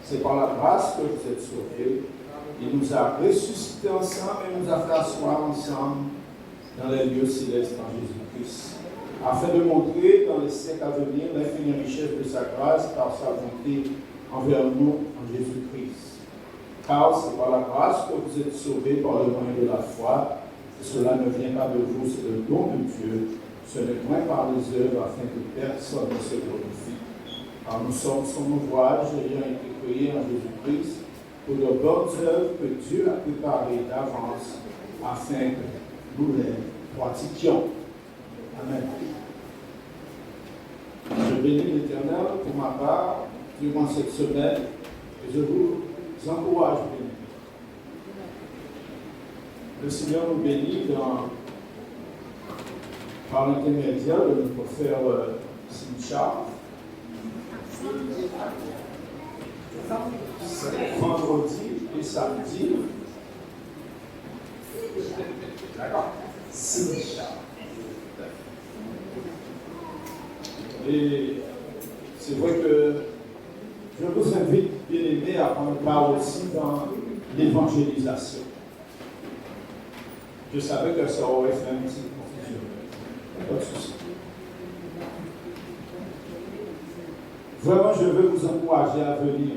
C'est par la grâce que vous êtes sauvés. Il nous a ressuscités ensemble et nous a fait asseoir ensemble dans les lieux célestes en Jésus-Christ, afin de montrer dans les siècles à venir l'infinie richesse de sa grâce par sa bonté envers nous en Jésus-Christ. Car c'est par la grâce que vous êtes sauvés par le moyen de la foi. Et cela ne vient pas de vous, c'est le don de Dieu. Ce n'est point par les œuvres afin que personne ne se glorifie. Car nous sommes son ouvrage ayant été créés en Jésus-Christ pour de bonnes œuvres que Dieu a préparées d'avance afin que nous les pratiquions. Amen. Je bénis l'Éternel pour ma part durant cette semaine et je vous encourage, bénis. Le Seigneur nous bénit par l'intermédiaire de notre frère Simcha. Vendredi et samedi. D'accord. Simcha. Et c'est vrai que je vous invite, bien aimés, à prendre part aussi dans l'évangélisation. Je savais que ça aurait fait un petit confusion. Pas de souci. Vraiment, je veux vous encourager à venir.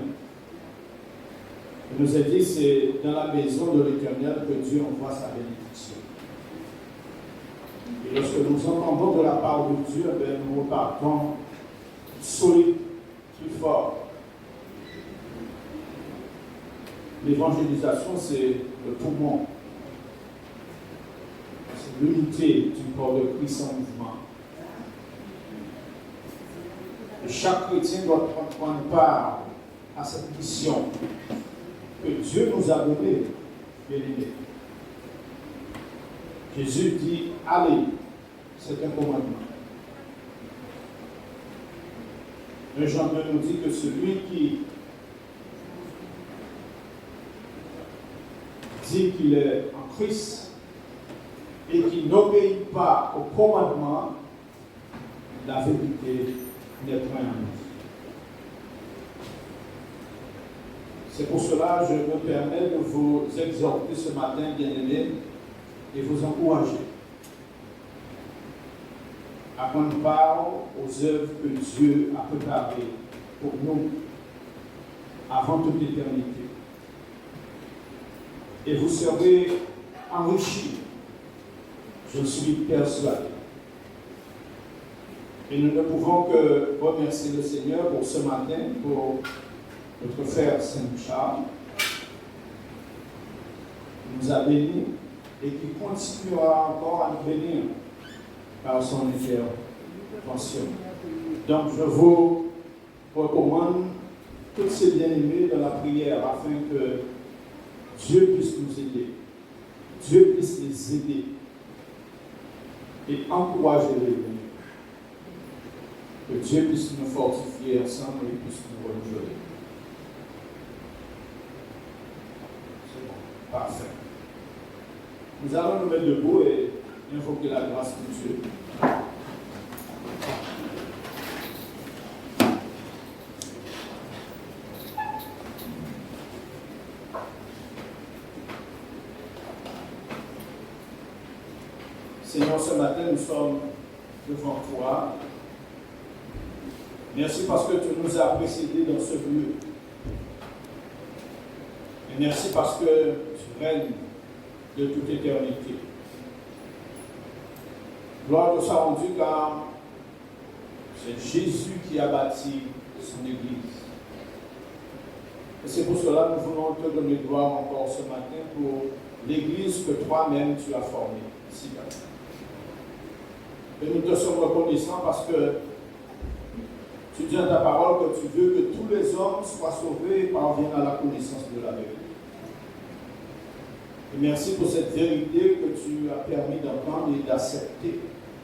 Il nous a dit, c'est dans la maison de l'Éternel que Dieu envoie sa bénédiction. Et lorsque nous entendons de la part de Dieu, nous repartons solides, plus forts. L'évangélisation, c'est le poumon. C'est l'unité du corps de Christ en mouvement. Et chaque chrétien doit prendre part à cette mission que Dieu nous a donnée, bien aimé. Jésus dit, allez, c'est un commandement. Mais Jean 2 nous dit que celui qui dit qu'il est en Christ et qui n'obéit pas au commandement, la vérité n'est point en lui. C'est pour cela que je me permets de vous exhorter ce matin, bien-aimés, et vous encourager à prendre part aux œuvres que Dieu a préparées pour nous avant toute éternité. Et vous serez enrichis, je suis persuadé. Et nous ne pouvons que remercier le Seigneur pour ce matin, pour notre frère Saint-Charles, qui nous a bénis et qui continuera encore à nous bénir par son intervention. Donc je vous recommande tous ces bien-aimés dans la prière afin que Dieu puisse nous aider, Dieu puisse les aider et encourager les venir. Que Dieu puisse nous fortifier ensemble et puisse nous renouveler. C'est bon, parfait. Nous allons nous mettre debout et invoquer la grâce de Dieu. Seigneur, ce matin, nous sommes devant toi. Merci parce que tu nous as précédés dans ce lieu. Et merci parce que tu règnes de toute éternité. Gloire te soit rendue car c'est Jésus qui a bâti son Église. Et c'est pour cela que nous voulons te donner gloire encore ce matin pour l'Église que toi-même tu as formée ici. Et nous te sommes reconnaissants parce que tu dis dans ta parole que tu veux que tous les hommes soient sauvés et parviennent à la connaissance de la vérité. Et merci pour cette vérité que tu as permis d'entendre et d'accepter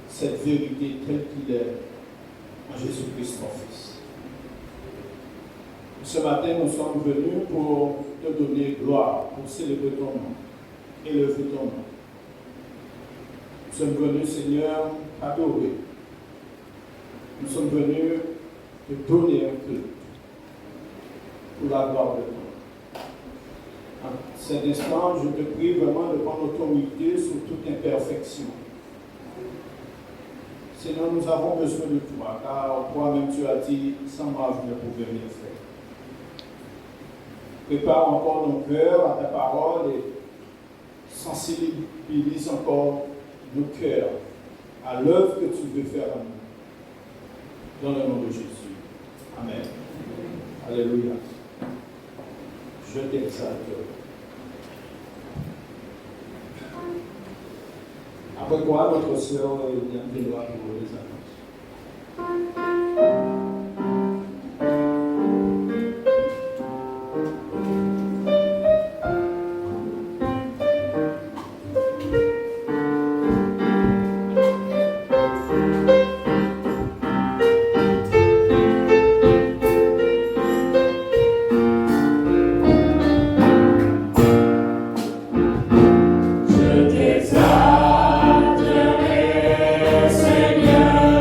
cette vérité telle qu'il est en Jésus-Christ, ton Fils. Ce matin, nous sommes venus pour te donner gloire, pour célébrer ton nom, élever ton nom. Nous sommes venus, Seigneur, adorer. Nous sommes venus te donner un culte. pour la gloire de Dieu. En cet instant, je te prie vraiment de prendre autorité sur toute imperfection. Seigneur, nous avons besoin de toi, car toi-même tu as dit, sans moi je ne pouvais rien faire. Prépare encore nos cœurs à ta parole et sensibilise encore nos cœurs à l'œuvre que tu veux faire en nous. Dans le nom de Jésus. Amen. Alléluia. Je t'exalte. Après quoi, notre sœur viendra pour les annonces. Je t'exalterai, Seigneur.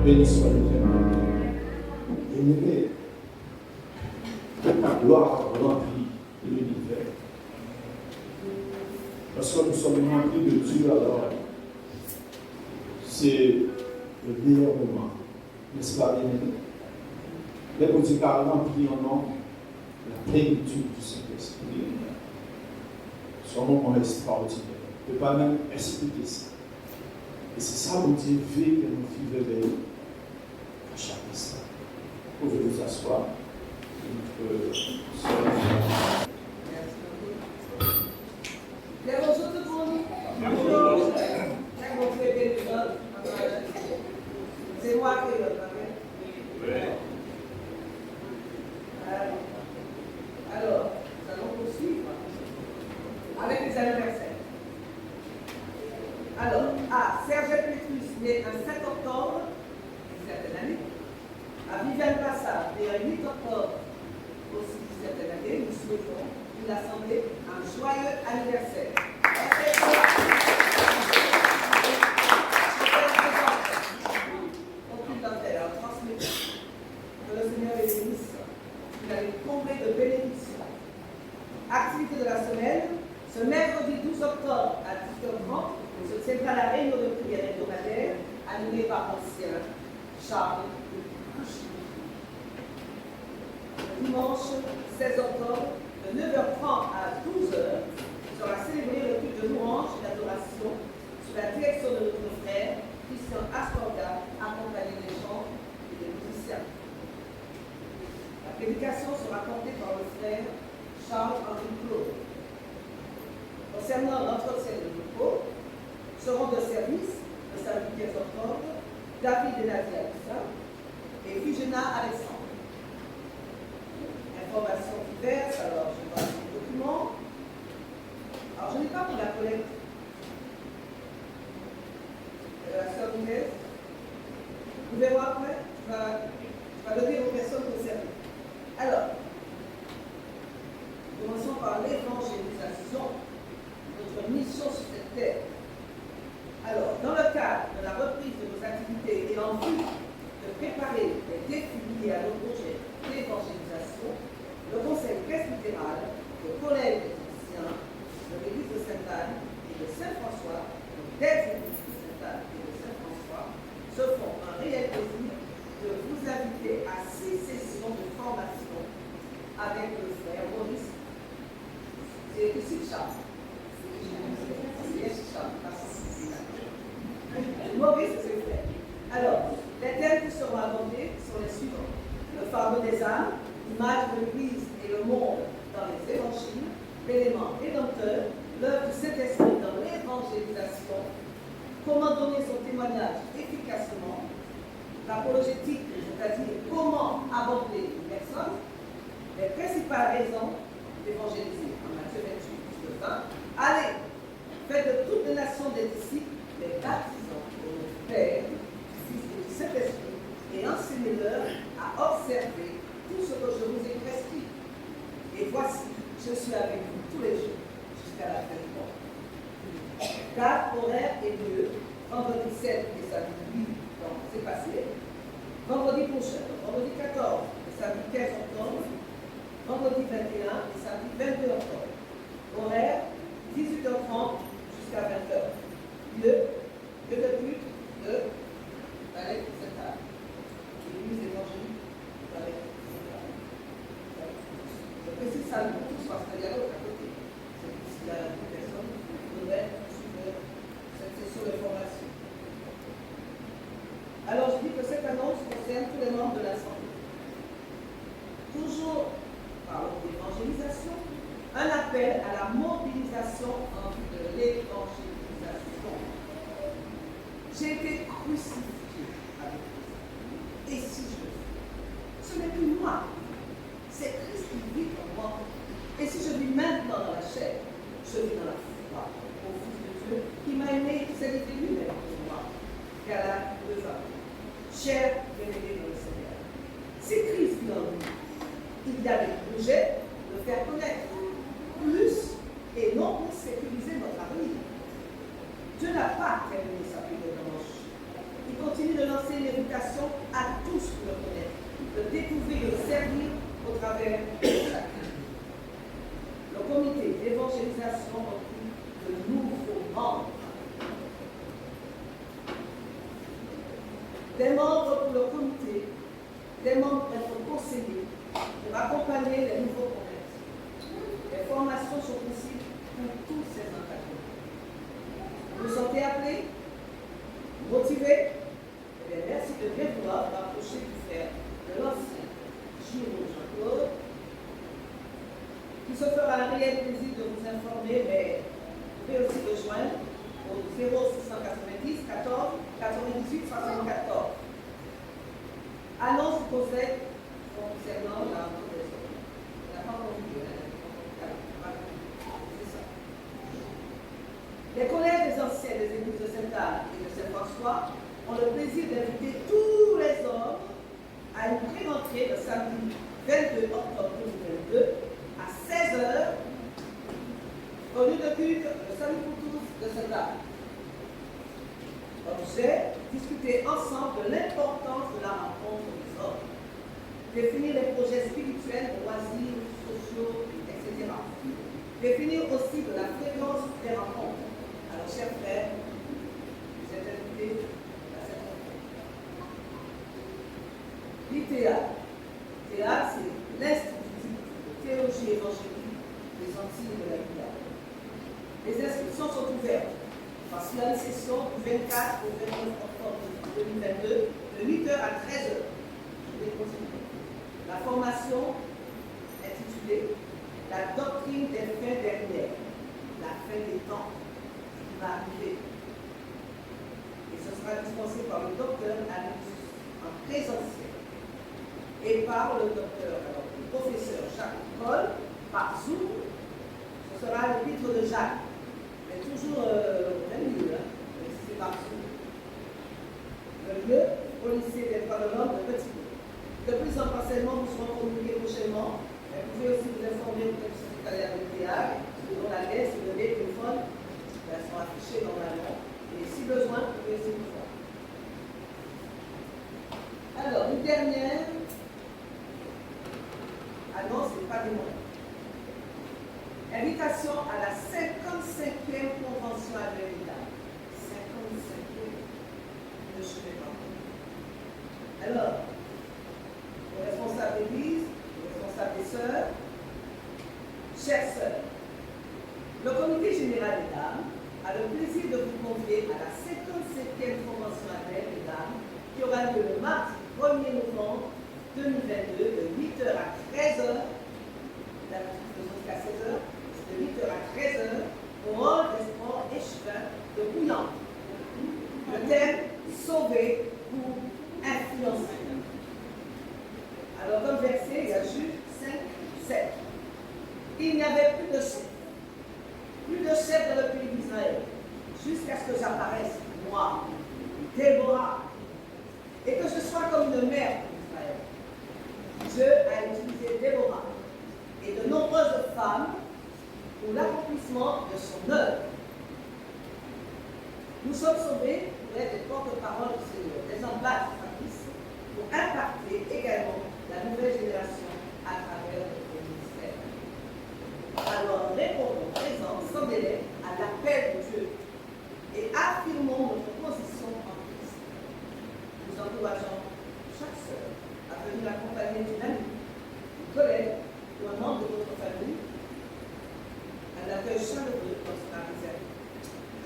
Béni soit l'Éternel. Bien-aimé, ta gloire remplit l'univers. Lorsque nous sommes remplis de Dieu, alors c'est le meilleur moment. N'est-ce pas, bien-aimé? Les petits car remplis en nom la plénitude du Saint-Esprit. C'est un moment extraordinaire. On ne peut pas même expliquer ça. Et c'est ça, mon Dieu, veut que nous vivons à chaque instant. Vous pouvez vous asseoir. C'est moi qui le fais. Alors, nous allons poursuivre avec les anniversaires. Alors, Serge Petrus, né un 7 octobre, une certaine année. À Viviane Passard, né un 8 octobre, aussi une certaine année. Nous souhaitons une assemblée un joyeux anniversaire. Que le Seigneur les bénisse. Vous allez combler de bénédictions. Activité de la semaine, ce mercredi 12 octobre à 10h30, se tiendra la réunion de prière hebdomadaire animée par l'ancien Charles. Le dimanche 16 octobre, de 9h30 à 12h, sera célébré le culte de louange et d'adoration sous la direction de notre frère Christian Astorga, accompagné des chants et des musiciens. La prédication sera portée par le frère Charles-Henri Claude. Concernant l'entretien de locaux, seront de service le samedi 15 octobre David et Nadia Lissa et Fugena Alexandre. Informations diverses, alors je passe les documents. Alors je n'ai pas pour la collecte de la sœur Inès. Nous verrons après, je vais donner aux personnes concernées. Alors, commençons par l'évangélisation, notre mission sur cette terre. Alors, dans le cadre de la reprise de nos activités et en vue de préparer les défis liés à nos projets d'évangélisation, le Conseil presbytéral, le Collège des Anciens, de l'Église de Sainte-Anne et de Saint-François, des Églises de Sainte-Anne et de Saint-François, se font un réel plaisir de vous inviter à 6 sessions de formation avec le frère Maurice. C'est ici Charles. Maurice, c'est vrai. Alors, les thèmes qui seront abordés sont les suivants. Le fardeau des âmes, l'image de l'Église et le monde dans les évangiles, l'élément rédempteur, l'œuvre du Saint-Esprit dans l'évangélisation, comment donner son témoignage efficacement, l'apologétique, c'est-à-dire comment aborder une personne, les principales raisons d'évangéliser en Matthieu 28, 20. Allez, faites de toutes les nations des disciples, les baptisants au nom du Père, du Fils et du Saint-Esprit, et enseignez-leur à observer tout ce que je vous ai prescrit. Et voici, je suis avec vous tous les jours, jusqu'à la fin du monde. Date, horaire et lieu, vendredi 7 et samedi 8, donc c'est passé. Vendredi prochain, vendredi 14 et samedi 15 octobre. Vendredi 21 et samedi 22 octobre. Horaire, 18h30 jusqu'à 20h. Lieu de culte de Palais Sainte-Anne. L'église évangélique de Palais Sainte-Anne. Je précise ça pour tous parce qu'il y a l'autre à côté. S'il y a une personne qui devrait suivre cette session de formation. Alors je dis que cette annonce concerne tous les membres de l'Assemblée. Toujours, parlons d'évangélisation, un appel à la mobilisation en vue de l'évangélisation. J'ai été crucifié avec Christ. Et si je le fais, ce n'est plus moi, c'est Christ qui vit en moi. Et si je vis maintenant dans la chair, je vis dans la foi au Fils de Dieu qui m'a aimé, qui s'est livré lui-même pour moi. Galates 2:1. Cher bien-aimé dans le Seigneur, si Christ vit en nous, il y a des projets de faire connaître plus et non pour sécuriser notre avenir. Dieu n'a pas terminé sa vie de dimanche. Il continue de lancer lancer une invitation à tous pour le connaître, de découvrir et de servir au travers de chacun. Le comité d'évangélisation recrute de nouveaux membres. Des membres pour le comité, des membres pour être conseillers, pour accompagner les nouveaux convertis. Les formations sont possibles pour tous ces encadrements. Vous vous sentez appelé, motivé? Eh bien, merci de bien vouloir rapprocher du frère de l'ancien Giraud Jean-Claude, qui se fera un réel plaisir de vous informer, mais vous pouvez aussi rejoindre au 0690 14 98 74. Annonce du conseil concernant la rencontre des hommes. La rencontre des c'est ça. Les collèges des anciens des églises de Sainte-Anne et de Saint-François ont le plaisir d'inviter tous les hommes à une pré-rentrée le samedi 22 octobre 2022 à 16h au lieu de culte le Salut pour tous de Sainte-Anne. Objet, discuter ensemble de l'importance de la rencontre des hommes, définir les projets spirituels, loisirs, sociaux, etc. Définir aussi de la fréquence des rencontres. Alors, chers frères, vous êtes invités à cette rencontre. L'ITEA. L'ITEA, c'est l'Institut de théologie évangélique des Antilles de la Guyane. Les inscriptions sont ouvertes. Parce qu'il y a une session du 24 au 29 octobre 2022 de 8h à 13h. Je vais continuer. La formation intitulée La doctrine des fins dernières, la fin des temps qui va arriver. Et ce sera dispensé par le docteur Alexis en présentiel et par le docteur, alors, le professeur Jacques Paul par Zoom. Ce sera le titre de Jacques. Mais toujours même lieu, mais c'est partout. Le lieu au lycée des droits de l'homme de Petit-Bourg. De plus en renseignements vous seront communiqués prochainement. Vous pouvez aussi vous informer auprès du secrétariat de théâtre, dont la liste de les téléphones elles sont affichées normalement. Et si besoin, vous pouvez essayer de voir. Alors, une dernière annonce, ce n'est pas des moyens. Invitation à la 55e convention annuelle. 55e. Ne je ne sais pas. Alors, les responsables d'église, les responsables des sœurs, chères sœurs, le comité général des dames a le plaisir de vous convier à la 55e convention annuelle des dames qui aura lieu le mardi 1er novembre 2022 de 8h à 13h. La jusqu'à 16h. De 8h à 13h au hall des sports échevins de Bouillon. Le thème sauver ou influencer. Alors, comme verset, il y a Jude 5, 7. Il n'y avait plus de chef dans le pays d'Israël, jusqu'à ce que j'apparaisse, moi, Déborah, et que je sois comme une mère d'Israël. Dieu a utilisé Déborah et de nombreuses femmes pour l'accomplissement de son œuvre. Nous sommes sauvés pour être des porte-parole du Seigneur, des ambassadrices, pour impacter également la nouvelle génération à travers notre ministère. Alors répondons présent sans délai à l'appel de Dieu et affirmons notre position en Christ. Nous encourageons chaque sœur à venir accompagner d'une amie, une collègue ou un membre de votre famille à l'accueil chaleureux dans son réserve.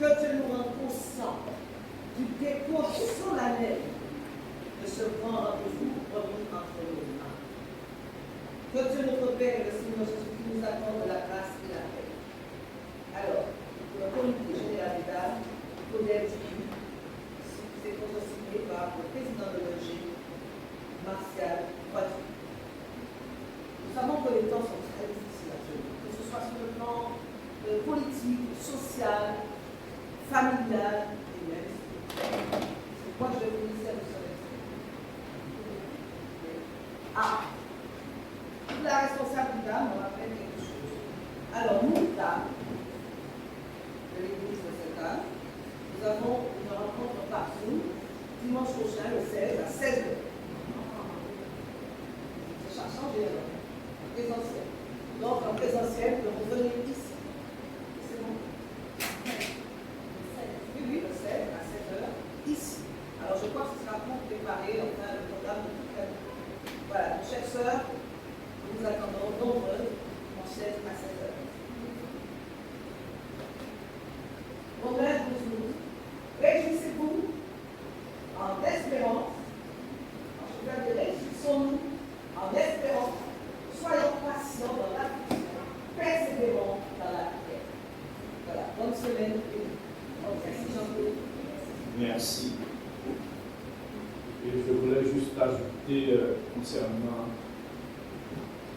Que Dieu nous rende conscients du dépôt solennel de ce grand rendez-vous remis entre nos mains. Que Dieu notre Père et le Seigneur Jésus-Christ nous accorde la grâce et la paix. Alors, pour le comité général des dames, Claudel Dupuis, c'est consigné par le président de l'ONG, Martial Poitou. Nous savons que les temps sont très difficiles actuellement, que ce soit sur le plan politique, social, familial et même spirituel. C'est moi je vais vous laisser avec ce Ah, toute la responsable dame me rappelle quelque chose. Alors, nous, dames de l'église de Sainte-Anne, nous avons une rencontre par Zoom dimanche prochain, le 16. 7, donc vous venez ici. C'est bon. Oui, le 7 à 7 heures, ici. Alors je crois que ce sera pour préparer enfin, le programme de toute l'année. Voilà, chère sœur, nous attendons nombreuses en 16 à 7 heures. Romains 12, réjouissez-vous en espérance. Je vais dire, réjouissons-nous en espérance. Soyons patients dans l'affliction, persévérons dans la prière. Voilà, bonne semaine. Merci Jean-Claude. Merci. Et je voulais juste ajouter concernant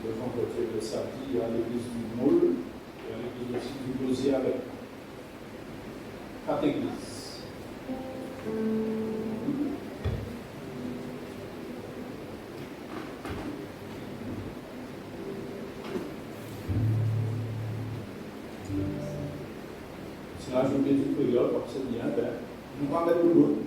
le vendredi de samedi à l'église du Moule et à l'église aussi du Gosier avec 4 églises. Si là, je mets du prière, comme c'est bien, nous allons mettre le bout.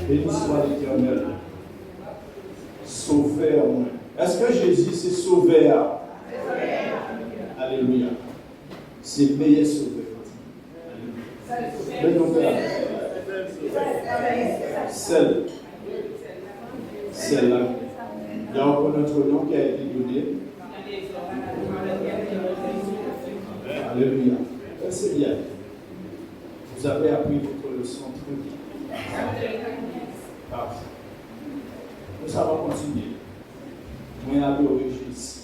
Béni soit l'Éternel. Sauveur. Est-ce que Jésus c'est sauveur? Alléluia. C'est meilleur sauveur. Alléluia. Celle. Celle-là. Donc, notre nom qui a été donné. Alléluia. C'est bien. Vous avez appris votre leçon très bien. Parfait. Nous allons continuer. Moi, adorer Jésus.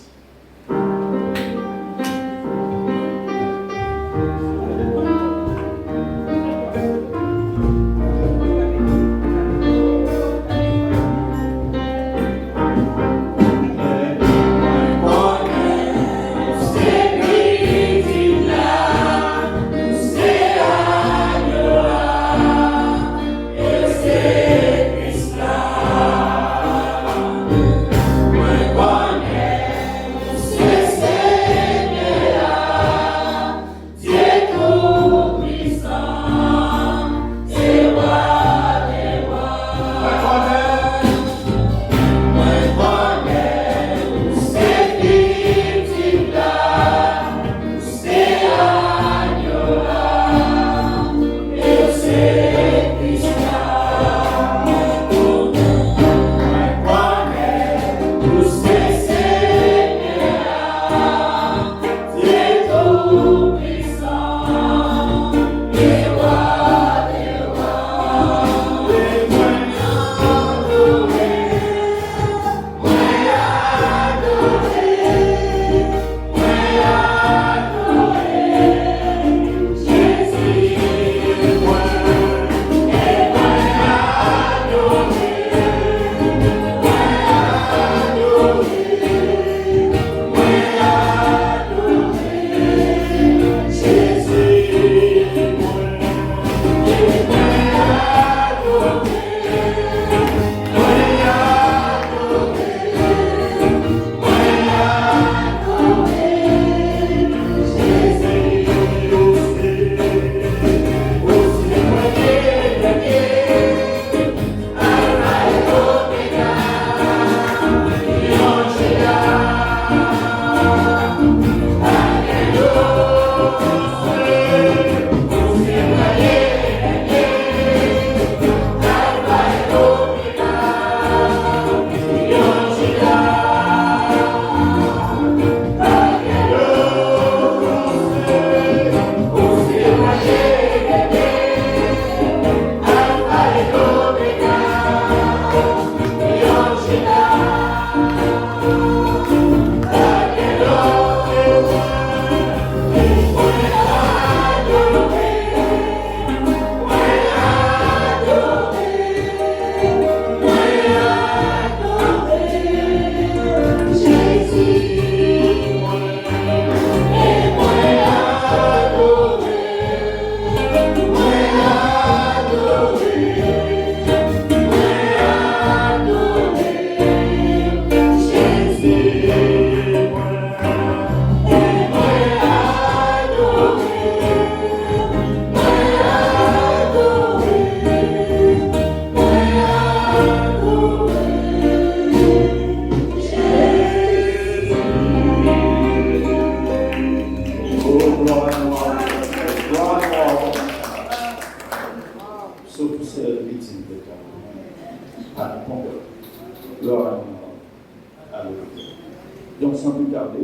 Donc, sans plus tarder,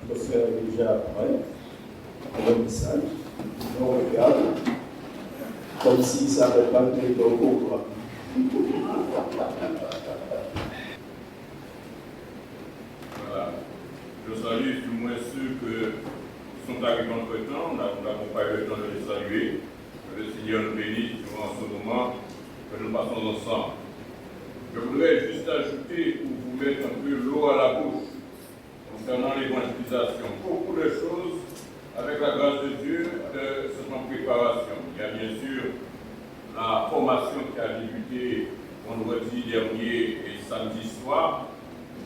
on peut faire déjà après le message. On regarde comme s'il ne savait pas que c'était au cours. Voilà. Je salue du moins ceux qui sont arrivés entre temps. Nous n'avons pas eu le temps de les saluer. Que le Seigneur nous bénisse durant ce moment que nous passons ensemble. Je voudrais juste ajouter pour vous mettre un peu l'eau à la bouche concernant l'évangélisation. Beaucoup de choses, avec la grâce de Dieu, sont en préparation. Il y a bien sûr la formation qui a débuté vendredi dernier et samedi soir.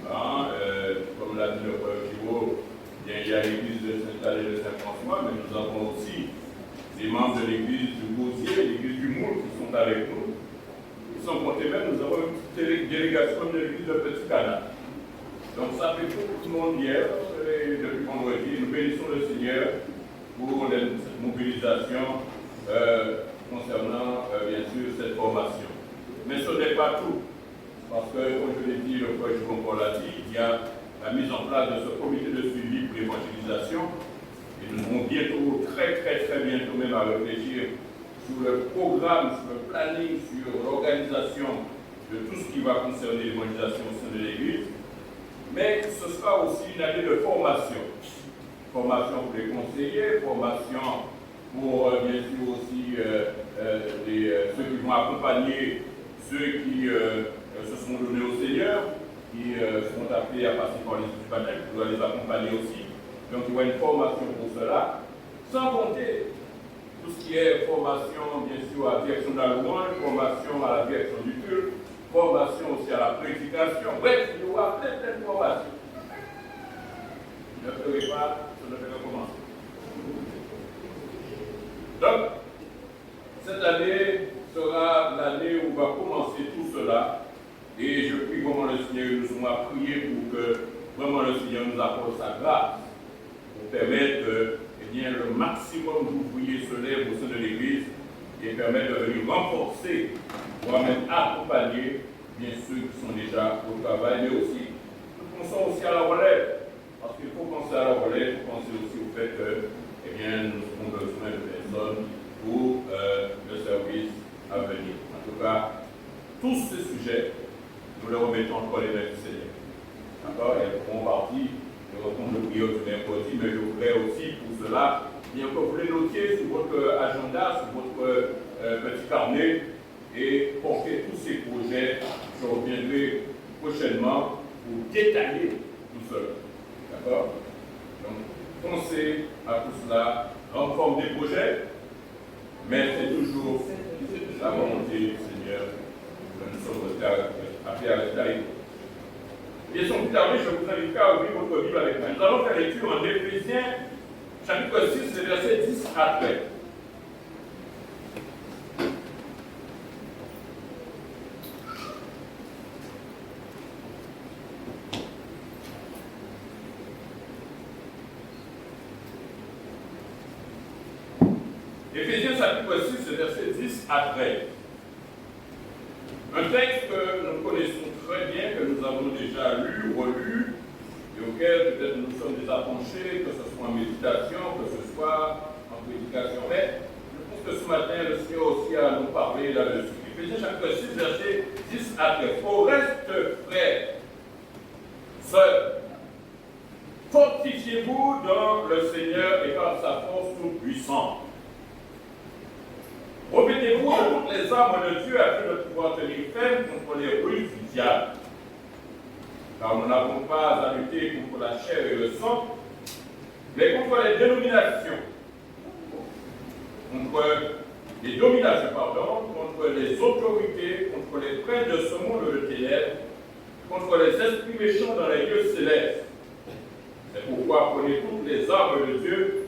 Comme l'a dit le frère Giro, il y a l'église de Saint-Allé de Saint-François, mais nous avons aussi des membres de l'église du Gosier, l'église du Moule qui sont avec nous. Sans compter même, nous avons une petite délégation de l'église de Petit Canal. Donc ça fait beaucoup de monde hier, et depuis vendredi. Nous bénissons le Seigneur pour cette mobilisation concernant, bien sûr, cette formation. Mais ce n'est pas tout, parce que, comme je l'ai dit, le frère Jérôme l'a dit, il y a la mise en place de ce comité de suivi pour l'évangélisation, et nous allons bientôt, très bientôt même à réfléchir sur le programme, sur le planning, sur l'organisation de tout ce qui va concerner l'évangélisation au sein de l'Église. Mais ce sera aussi une année de formation. Formation pour les conseillers, formation pour, bien sûr, aussi ceux qui vont accompagner ceux qui se sont donnés au Seigneur, qui seront appelés à passer par les du baptême, qui doivent les accompagner aussi. Donc il y aura une formation pour cela, sans compter tout ce qui est formation, bien sûr, à la direction de la louange, formation à la direction du culte, formation aussi à la prédication. Bref, il y aura plein de formations. Ne ferez pas, je ne vais pas commencer. Donc, cette année sera l'année où va commencer tout cela. Et je prie vraiment le Seigneur, nous sommes à prier pour que vraiment le Seigneur nous apporte sa grâce pour permettre que le maximum d'ouvriers se lèvent au sein de l'Église et permettre de venir renforcer, voire même accompagner bien ceux qui sont déjà au travail, mais aussi nous pensons aussi à la relève. Parce qu'il faut penser à la relève, il faut penser aussi au fait que nous avons besoin de personnes pour le service à venir. En tout cas, tous ces sujets, nous les remettons entre les mains du Seigneur. D'accord? Elles feront partie de votre de prière du mercredi, mais je voudrais aussi pour cela, bien que vous les notiez sur votre agenda, sur votre petit carnet, et porter tous ces projets. Je reviendrai prochainement pour détailler tout cela. D'accord? Donc, pensez à tout cela en forme des projets, mais c'est toujours la volonté du Seigneur que nous sommes appelés à rester. Et sans plus tarder, je vous invite à ouvrir votre Bible avec moi. Nous allons faire lecture en Éphésiens, chapitre 6, versets 10 à 13. Éphésiens chapitre 6, versets 10 à 13. Un texte que nous connaissons très bien, que nous avons déjà lu, relu, et auquel peut-être nous sommes déjà penchés, que ce soit en méditation, que ce soit en prédication. Mais je pense que ce matin, le Seigneur aussi a nous parlé là-dessus. Éphésiens chapitre 6, versets 10 à 13. Au reste, frères, seuls, fortifiez-vous dans le Seigneur et par sa force toute puissante. Revêtez-vous de toutes les armes de Dieu afin de pouvoir tenir ferme contre les ruses du diable. Car nous n'avons pas à lutter contre la chair et le sang, mais contre les dominations, contre les autorités, contre les princes de ce monde de ténèbres, contre les esprits méchants dans les lieux célestes. C'est pourquoi prenez toutes les armes de Dieu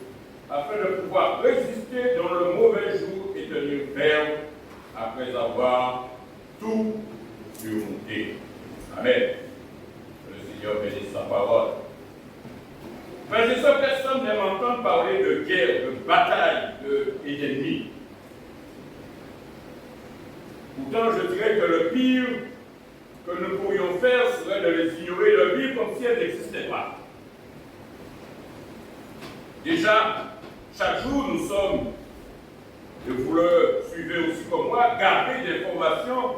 afin de pouvoir résister dans le mauvais jour et tenir ferme après avoir tout surmonté. Amen. Que le Seigneur bénisse sa parole. Frères et sœurs, personne n'aime entendre parler de guerre, de bataille et d'ennemis. Pourtant, je dirais que le pire que nous pourrions faire serait de les ignorer, de vivre comme si elles n'existaient pas. Déjà, chaque jour, nous sommes, et vous le suivez aussi comme moi, gardés d'informations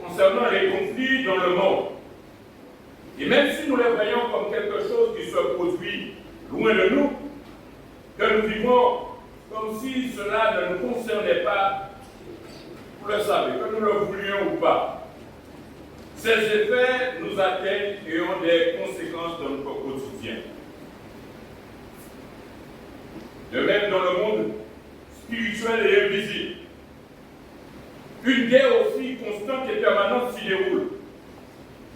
concernant les conflits dans le monde. Et même si nous les voyons comme quelque chose qui se produit loin de nous, que nous vivons comme si cela ne nous concernait pas, vous le savez, que nous le voulions ou pas, ces effets nous atteignent et ont des conséquences dans notre quotidien. De même dans le monde spirituel et invisible, une guerre aussi constante et permanente s'y déroule.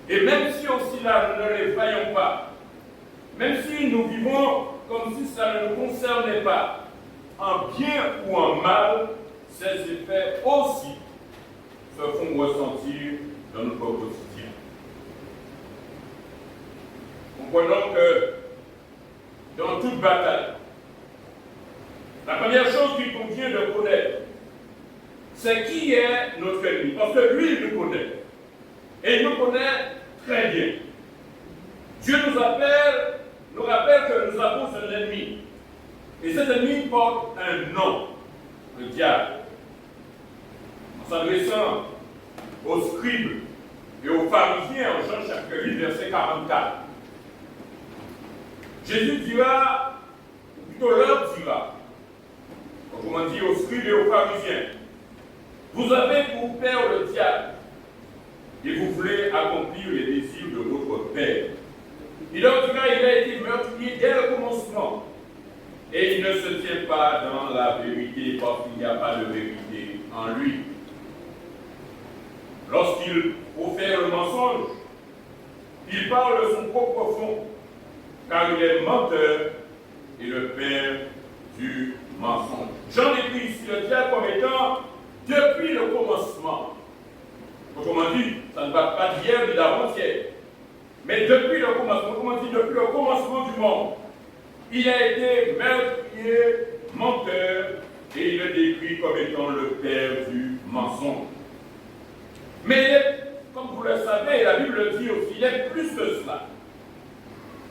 Et même si aussi là, nous ne les voyons pas, même si nous vivons comme si ça ne nous concernait pas, en bien ou en mal, ces effets aussi se font ressentir dans notre quotidien. Comprenons que dans toute bataille, la première chose qu'il convient de connaître, c'est qui est notre ennemi. Parce que lui, il nous connaît. Et il nous connaît très bien. Dieu nous rappelle que nous avons un ennemi. Et cet ennemi porte un nom, le diable. En s'adressant aux scribes et aux pharisiens, en Jean chapitre 8, verset 44, Jésus dira, ou plutôt leur dira, autrement dit aux scribes et aux pharisiens, vous avez pour père le diable, et vous voulez accomplir les désirs de votre père. Il leur dira, il a été meurtrier dès le commencement, et il ne se tient pas dans la vérité, parce qu'il n'y a pas de vérité en lui. Lorsqu'il profère le mensonge, il parle de son propre fond, car il est menteur et le père du mensonge. Jean décrit ici le diable comme étant depuis le commencement. Autrement dit, ça ne va pas d'hier ni d'avant-hier. Mais depuis le commencement, autrement dit, depuis le commencement du monde, il a été meurtrier, menteur, et il est décrit comme étant le père du mensonge. Mais comme vous le savez, la Bible le dit aussi, il est plus que cela.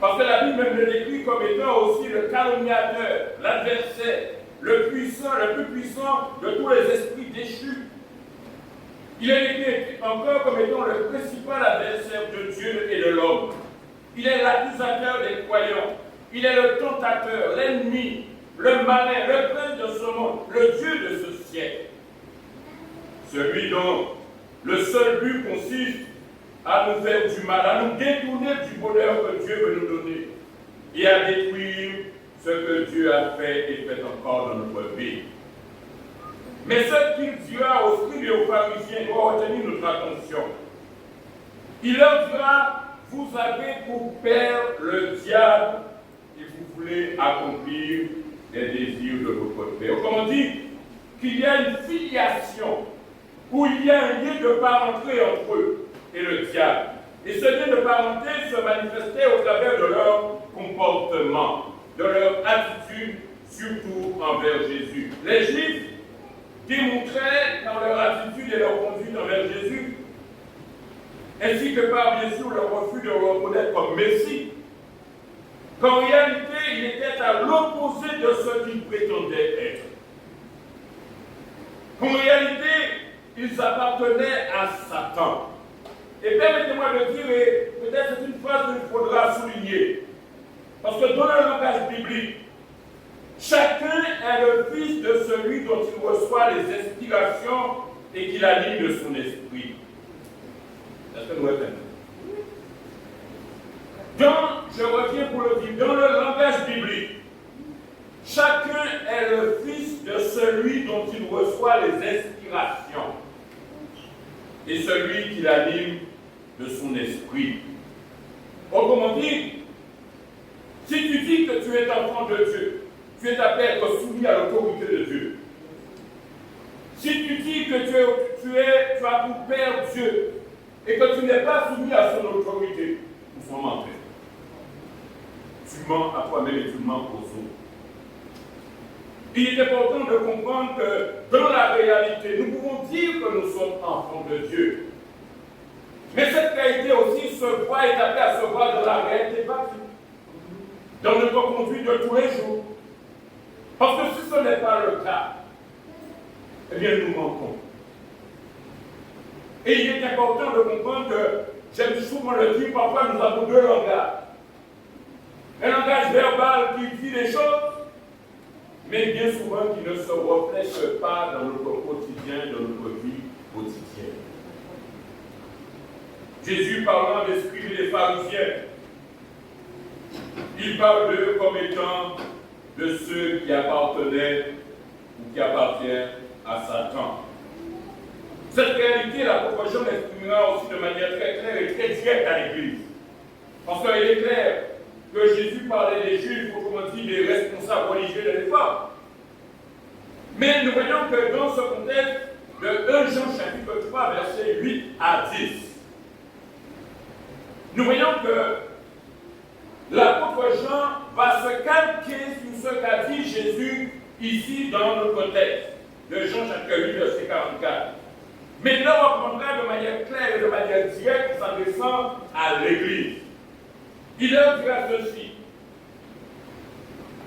Parce que la Bible même le décrit comme étant aussi le calomniateur, l'adversaire, le plus puissant de tous les esprits déchus. Il est décrit encore comme étant le principal adversaire de Dieu et de l'homme. Il est l'accusateur des croyants. Il est le tentateur, l'ennemi, le malin, le prince de ce monde, le Dieu de ce siècle. Celui dont le seul but consiste à nous faire du mal, à nous détourner du bonheur que Dieu veut nous donner et à détruire ce que Dieu a fait et fait encore dans notre vie. Mais ce qu'il dira aux scribes et aux pharisiens doit retenir notre attention. Il leur dira, vous avez pour père le diable et vous voulez accomplir les désirs de votre père. Autrement dit, qu'il y a une filiation où il y a un lien de parenté entre eux et le diable. Et ce lien de parenté se manifestait au travers de leur comportement, de leur attitude, surtout envers Jésus. Les Juifs démontraient dans leur attitude et leur conduite envers Jésus, ainsi que par bien sûr leur refus de le reconnaître comme Messie, qu'en réalité il était à l'opposé de ce qu'il prétendait être. En réalité, ils appartenaient à Satan. Et permettez-moi de dire, et peut-être c'est une phrase qu'il faudra souligner, parce que dans le langage biblique, chacun est le fils de celui dont il reçoit les inspirations et qui l'anime de son esprit. Est-ce que nous répétons? Je reviens pour le dire, dans le langage biblique, chacun est le fils de celui dont il reçoit les inspirations et celui qui l'anime de son esprit. Autrement dit, si tu dis que tu es enfant de Dieu, tu es appelé à être soumis à l'autorité de Dieu. Si tu dis que tu as pour père Dieu et que tu n'es pas soumis à son autorité, nous sommes en paix. Tu mens à toi-même et tu mens aux autres. Il est important de comprendre que dans la réalité, nous pouvons dire que nous sommes enfants de Dieu. Mais cette réalité aussi se voit et est appelée à se voir dans la réalité pratique, dans notre conduite de tous les jours. Parce que si ce n'est pas le cas, eh bien nous manquons. Et il est important de comprendre que, j'aime souvent le dire, parfois nous avons deux langages. Un langage verbal qui dit les choses, mais bien souvent qui ne se reflète pas dans notre quotidien, dans notre vie quotidienne. Jésus parlant des scribes et des pharisiens, il parle d'eux comme étant de ceux qui appartenaient ou qui appartiennent à Satan. Cette réalité, l'apôtre Jean l'exprimera aussi de manière très claire et très directe à l'Église. Parce qu'il est clair que Jésus parlait des Juifs, autrement dit des responsables religieux de l'époque. Mais nous voyons que dans ce contexte, de 1 Jean chapitre 3, versets 8 à 10, nous voyons que l'apôtre Jean va se calquer sur ce qu'a dit Jésus ici dans notre texte. de Jean chapitre 8, verset 44. Maintenant, on comprendra de manière claire et de manière directe, s'adressant à l'Église. Il leur dira ceci.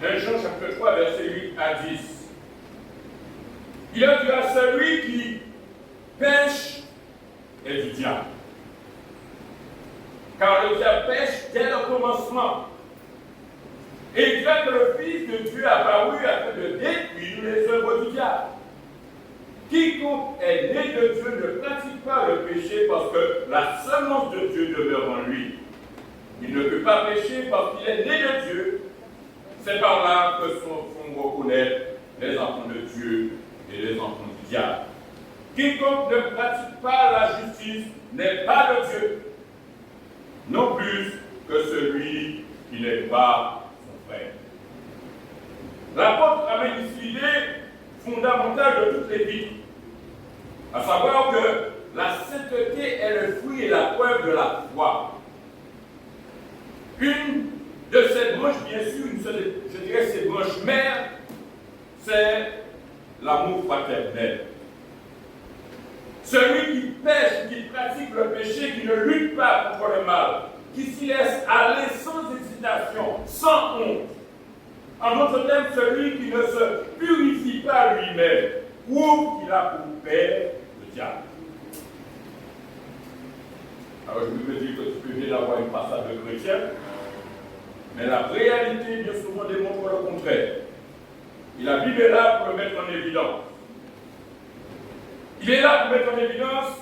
1 Jean chapitre 3, verset 8 à 10. Il leur dira, celui qui pêche est du diable. Car le diable pêche dès le commencement. Et il dira que le Fils de Dieu a apparu afin de détruire les œuvres du diable. Quiconque est né de Dieu ne pratique pas le péché parce que la semence de Dieu demeure en lui. Il ne peut pas pécher parce qu'il est né de Dieu. C'est par là que sont reconnaître les enfants de Dieu et les enfants du diable. Quiconque ne pratique pas la justice n'est pas de Dieu, non plus que celui qui n'est pas son frère. L'apôtre amène ici l'idée fondamentale de toutes les vies, à savoir que la sainteté est le fruit et la preuve de la foi. Une de ces branches, bien sûr, je dirais ces branches mères, c'est l'amour fraternel. Celui qui pêche, qui pratique le péché, qui ne lutte pas contre le mal, qui s'y laisse aller sans hésitation, sans honte. En d'autres termes, celui qui ne se purifie pas lui-même, prouve qu'il a pour père le diable. Alors je me dis que tu peux bien avoir une façade de chrétien, mais la réalité bien souvent démontre le contraire. Et la Bible est là pour le mettre en évidence. Il est là pour mettre en évidence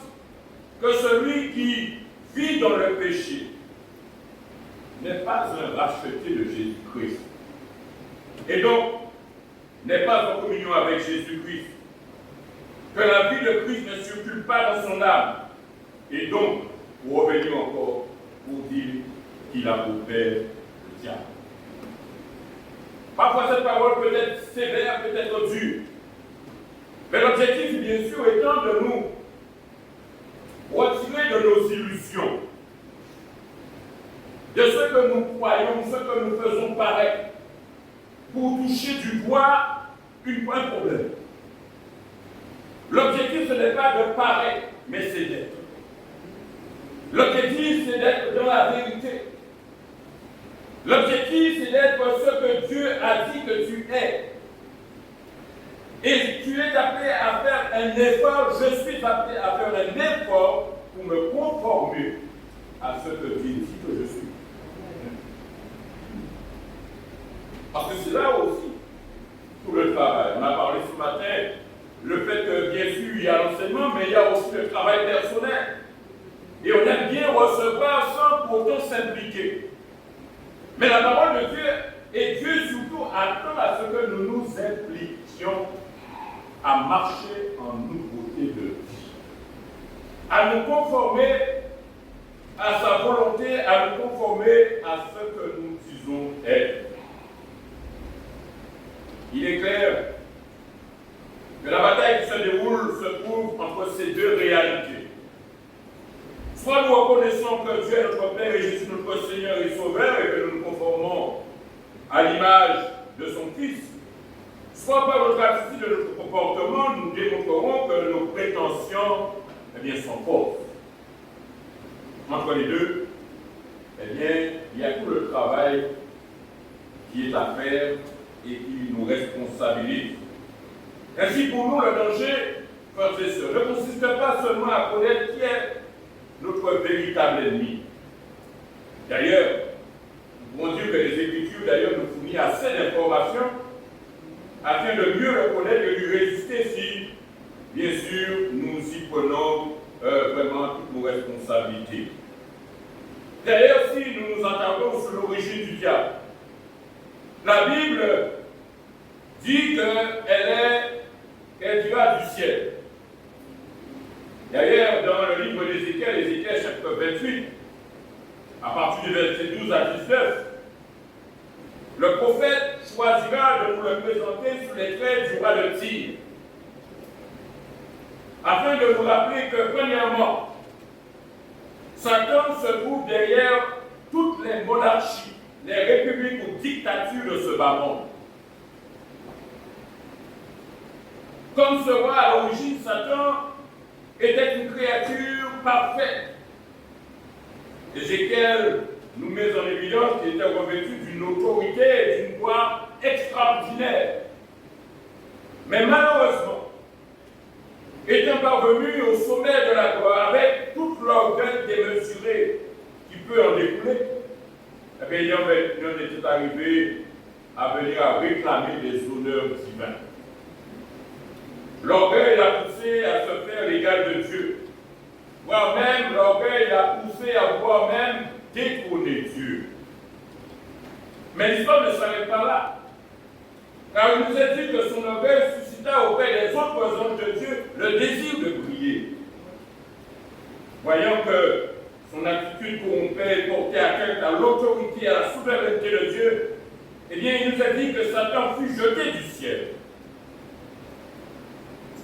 que celui qui vit dans le péché n'est pas un racheté de Jésus-Christ. Et donc, n'est pas en communion avec Jésus-Christ. Que la vie de Christ ne circule pas dans son âme. Et donc, pour revenir encore, pour dire qu'il a pour père le diable. Parfois, cette parole peut être sévère, peut être dure. Mais l'objectif, bien sûr, étant de nous retirer de nos illusions, de ce que nous croyons, ce que nous faisons paraître, pour toucher du doigt un problème. L'objectif, ce n'est pas de paraître, mais c'est d'être. L'objectif, c'est d'être dans la vérité. L'objectif, c'est d'être ce que Dieu a dit que tu es. Et tu es appelé à faire un effort, je suis appelé à faire un effort pour me conformer à ce que Dieu dit que je suis. Parce que c'est là aussi tout le travail. On a parlé ce matin, le fait que bien sûr il y a l'enseignement, mais il y a aussi le travail personnel. Et on aime bien recevoir sans pour autant s'impliquer. Mais la parole de Dieu, et Dieu surtout attend à ce que nous nous impliquions à marcher en nouveauté de vie, à nous conformer à sa volonté, à nous conformer à ce que nous disons être. Il est clair que la bataille qui se déroule se trouve entre ces deux réalités. Soit nous reconnaissons que Dieu est notre Père et Jésus notre Seigneur et Sauveur et que nous nous conformons à l'image de son Fils, soit par notre attitude et notre comportement, nous démontrerons que nos prétentions sont fausses. Entre les deux, il y a tout le travail qui est à faire et qui nous responsabilise. Ainsi, pour nous, le danger, frères et sœurs, ne consiste pas seulement à connaître qui est notre véritable ennemi. D'ailleurs, nous pouvons dire que les Écritures nous fournissent assez d'informations afin de mieux le connaître et lui résister si, bien sûr, nous y prenons vraiment toutes nos responsabilités. D'ailleurs, si nous nous entendons sur l'origine du diable, la Bible dit qu'elle vient du ciel. D'ailleurs, dans le livre d'Ézéchiel, Ézéchiel chapitre 28, à partir du verset 12 à 19, le prophète choisira de nous le présenter sous les traits du roi de Tyr, afin de nous rappeler que, premièrement, Satan se trouve derrière toutes les monarchies, les républiques ou dictatures de ce bas monde. Comme ce roi, à l'origine, Satan était une créature parfaite. Ézéchiel nous met en évidence qu'il était revêtu d'une autorité et d'une gloire extraordinaire. Mais malheureusement, étant parvenu au sommet de la gloire avec toute l'orgueil démesuré qui peut en découler, eh bien, il en était arrivé à venir à réclamer des honneurs divins. L'orgueil l'a poussé à se faire l'égal de Dieu. Voire même, l'orgueil l'a poussé à vouloir même détrôner Dieu. Mais l'histoire ne s'arrête pas là. Car il nous est dit que son orgueil suscita auprès des autres anges de Dieu le désir de briller. Voyant que son attitude corrompue portait atteinte à l'autorité et à la souveraineté de Dieu, eh bien, il nous a dit que Satan fut jeté du ciel.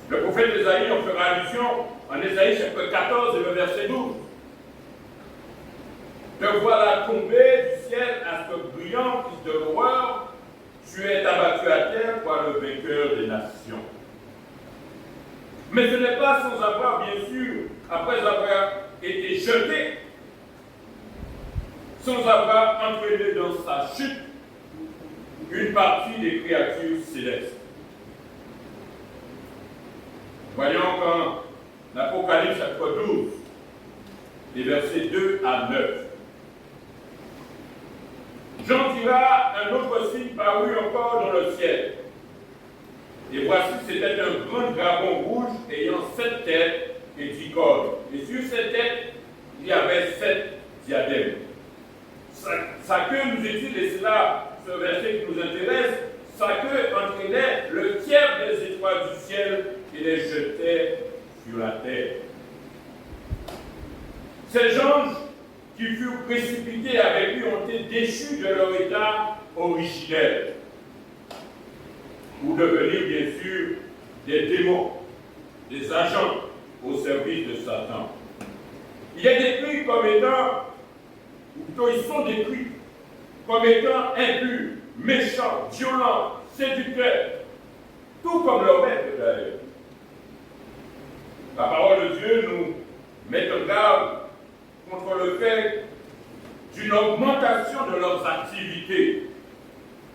Le prophète Ésaïe en fera allusion en Ésaïe chapitre 14 et le verset 12. Te voilà tombé du ciel, astre brillant, fils de l'horreur, tu es abattu à terre par le vainqueur des nations. Mais ce n'est pas sans avoir, bien sûr, après avoir été jeté, sans avoir entraîné dans sa chute une partie des créatures célestes. Voyons qu'en Apocalypse chapitre 12, les versets 2 à 9. Jean dira un autre signe parut encore dans le ciel. Et voici, c'était un grand dragon rouge ayant 7 têtes et 10 cornes. Et sur ces têtes, il y avait 7 diadèmes. Sa queue nous est-il, et c'est là ce verset qui nous intéresse, sa queue entraînait le tiers des étoiles du ciel et les jetait sur la terre. Ces anges qui furent précipités avec lui ont été déchus de leur état originel, pour devenir bien sûr des démons, des agents au service de Satan. Il est décrit comme étant, ou plutôt ils sont décrits comme étant impurs, méchants, violents, séducteurs, tout comme leur maître d'ailleurs. La parole de Dieu nous met en garde contre le fait d'une augmentation de leurs activités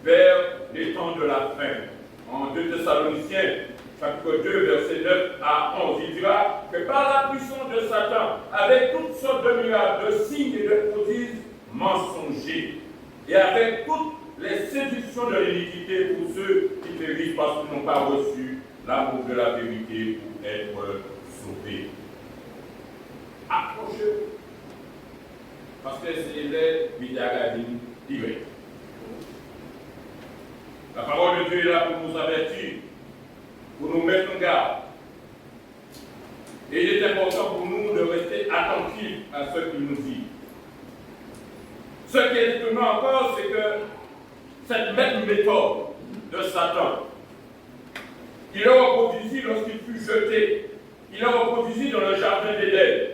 vers les temps de la fin. En 2 Thessaloniciens, chapitre 2, verset 9 à 11, il dira que par la puissance de Satan, avec toutes sortes de miracles, de signes et de prodiges mensongers, et avec toutes les séductions de l'iniquité pour ceux qui périssent parce qu'ils n'ont pas reçu l'amour de la vérité pour être sauvés. Approchez-vous. Parce que c'est les Bidagadines direct. La parole de Dieu est là pour nous avertir, pour nous mettre en garde. Et il est important pour nous de rester attentifs à ce qu'il nous dit. Ce qui est étonnant encore, c'est que cette même méthode de Satan, il l'a reproduisit lorsqu'il fut jeté, il l'a reproduisit dans le jardin d'Éden,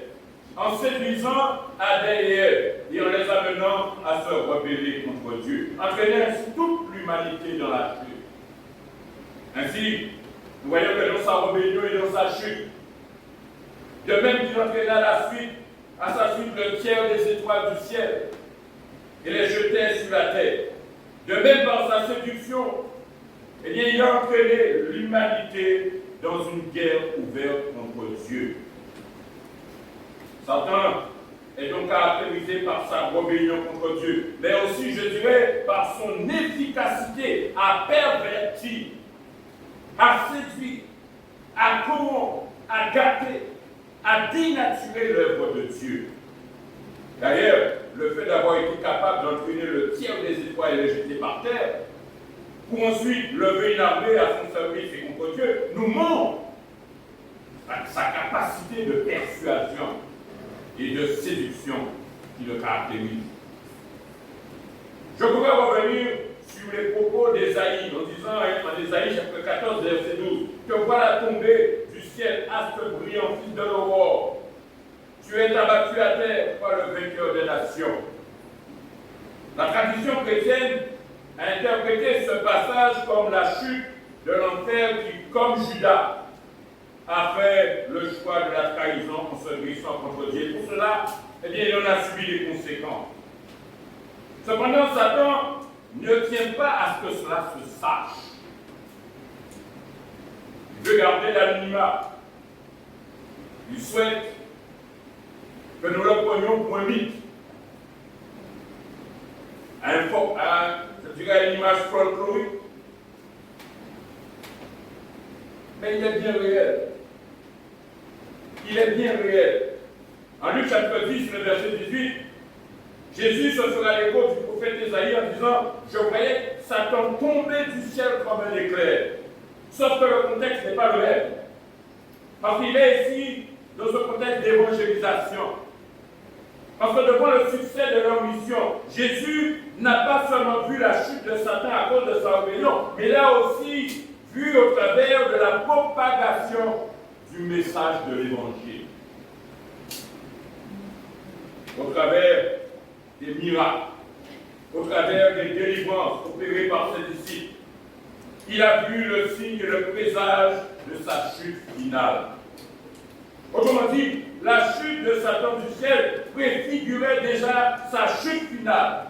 en séduisant Adam et Ève et en les amenant à se rebeller contre Dieu, entraînant ainsi toute l'humanité dans la chute. Ainsi, nous voyons que dans sa rébellion et dans sa chute, de même qu'il entraîna à sa suite le tiers des étoiles du ciel et les jetait sur la terre. De même par sa séduction, eh bien, il a entraîné l'humanité dans une guerre ouverte contre Dieu. Satan est donc caractérisé par sa rébellion contre Dieu, mais aussi, je dirais, par son efficacité à pervertir, à séduire, à corrompre, à gâter, à dénaturer l'œuvre de Dieu. D'ailleurs, le fait d'avoir été capable d'entraîner le tiers des étoiles et les jeter par terre, pour ensuite lever une armée à son service et contre Dieu, nous montre sa capacité de persuasion et de séduction qui le caractérise. Je pourrais revenir sur les propos d'Ésaïe, en disant en Ésaïe chapitre 14, verset 12, « Te voilà tombé du ciel, astre brillant, fils de l'aurore. Tu es abattu à terre par le vainqueur des nations. » La tradition chrétienne a interprété ce passage comme la chute de l'enfer qui, comme Judas, a fait le choix de la trahison en se dressant contre Dieu. Pour cela, eh bien, il en a subi les conséquences. Cependant, Satan ne tient pas à ce que cela se sache. Il veut garder l'anonymat. Il souhaite que nous le prenions pour un mythe. Je dirais une image folklorique. Mais il est bien réel. Il est bien réel. En Luc chapitre 10, le verset 18, Jésus se fera l'écho du prophète Ésaïe en disant « Je voyais Satan tomber du ciel comme un éclair. » Sauf que le contexte n'est pas le même. Parce qu'il est ici dans ce contexte d'évangélisation. Parce que devant le succès de leur mission, Jésus n'a pas seulement vu la chute de Satan à cause de sa rébellion, mais il a aussi vu au travers de la propagation du message de l'Évangile. Au travers des miracles, au travers des délivrances opérées par ses disciples, il a vu le signe et le présage de sa chute finale. Autrement dit, la chute de Satan du ciel préfigurait déjà sa chute finale.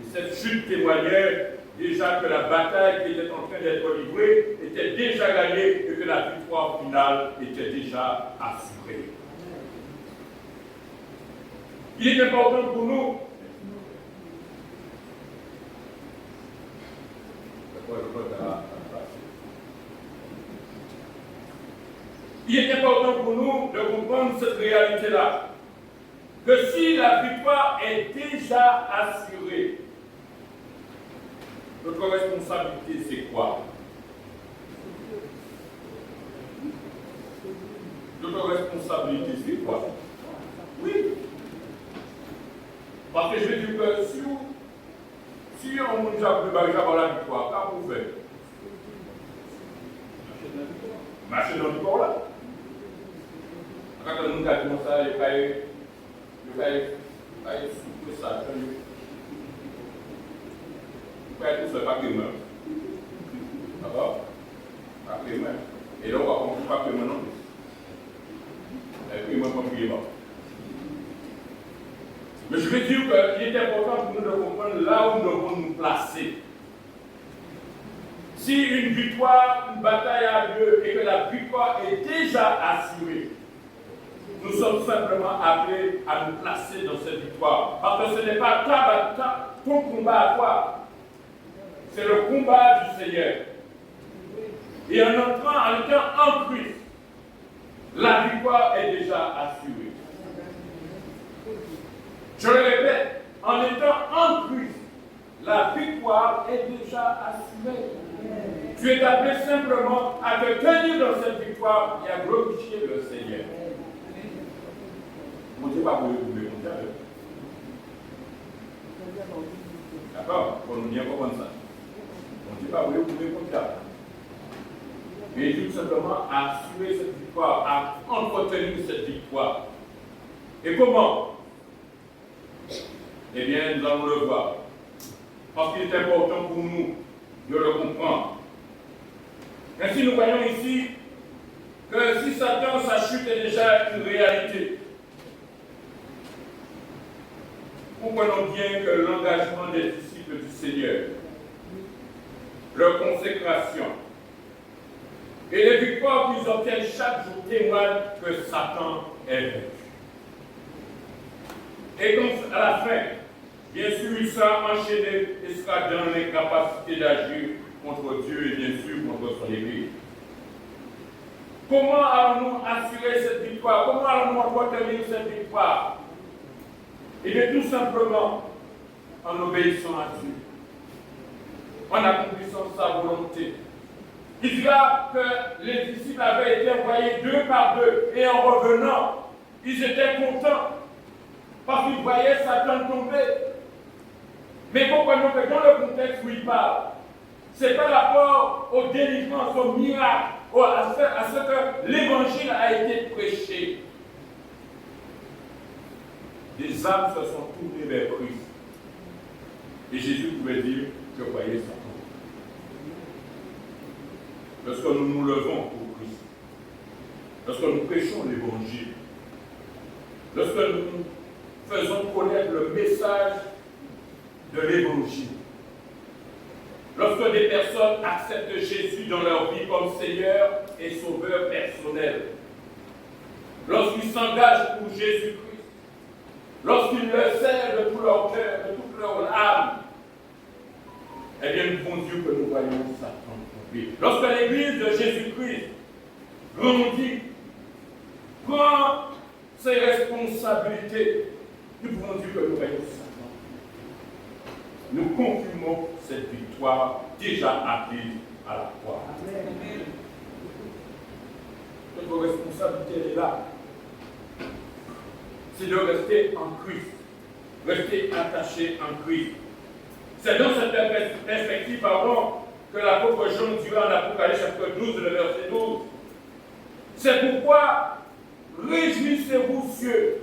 Et cette chute témoignait déjà que la bataille qui était en train d'être livrée était déjà gagnée et que la victoire finale était déjà assurée. Il est important pour nous de comprendre cette réalité-là. Que si la victoire est déjà assurée, notre responsabilité, c'est quoi? Notre responsabilité, c'est quoi? Oui. Parce que je vais dire que si on nous a préparé par la victoire, qu'est-ce qu'on fait? Marcher dans le victoire là. Quand on nous a dit ça, il va y souffler ça. Il va tout seul, pas que main. D'accord? Pas que main. Et là, on va comprendre pas que main non plus. Et puis, moi, je ne pas. Mais je veux dire qu'il est important pour nous de comprendre là où nous devons nous placer. Si une victoire, une bataille a lieu et que la victoire est déjà assurée, nous sommes simplement appelés à nous placer dans cette victoire. Parce que ce n'est pas ton combat à toi, c'est le combat du Seigneur. Et en étant en Christ, la victoire est déjà assurée. Je le répète, en étant en Christ, la victoire est déjà assurée. Tu es appelé simplement à te tenir dans cette victoire et à glorifier le Seigneur. Mon Dieu, pas vous le dire. D'accord? Pour nous bien comprendre ça. Mon Dieu, pas vous le dire. Mais tout simplement à assurer cette victoire, à entretenir cette victoire. Et comment? Eh bien, nous allons le voir. Parce qu'il est important pour nous de le comprendre. Ainsi, nous voyons ici que si Satan, sa chute est déjà une réalité, comprenons bien que l'engagement des disciples du Seigneur, leur consécration et les victoires qu'ils obtiennent chaque jour témoignent que Satan est vaincu. Et donc, à la fin, bien sûr, il sera enchaîné et sera dans l'incapacité d'agir contre Dieu et bien sûr contre son Église. Comment allons-nous assurer cette victoire? Comment allons-nous entretenir cette victoire? Eh bien, tout simplement en obéissant à Dieu, en accomplissant sa volonté. Il dira que les disciples avaient été envoyés 2 par 2 et en revenant, ils étaient contents parce qu'ils voyaient Satan tomber. Mais comprenons que dans le contexte où il parle, c'est par rapport au délivrance, au miracle, à ce que l'évangile a été prêché. Des âmes se sont tournées vers Christ. Et Jésus pouvait dire, je voyais Satan. lorsque nous nous levons pour Christ, lorsque nous prêchons l'Évangile, lorsque nous faisons connaître le message de l'Évangile, lorsque des personnes acceptent Jésus dans leur vie comme Seigneur et Sauveur personnel, lorsqu'ils s'engagent pour Jésus-Christ, lorsqu'ils le servent de tout leur cœur, de toute leur âme, eh bien, nous pouvons dire que nous voyons Satan tomber. Lorsque l'Église de Jésus-Christ grandit, prend ses responsabilités, nous pouvons dire que nous voyons Satan. Nous confirmons cette victoire déjà acquise à la croix. Notre responsabilité est là. C'est de rester en Christ, rester attaché en Christ. C'est dans cette perspective, que l'apôtre Jean dira en Apocalypse chapitre 12, le verset 12. C'est pourquoi réjouissez-vous, cieux,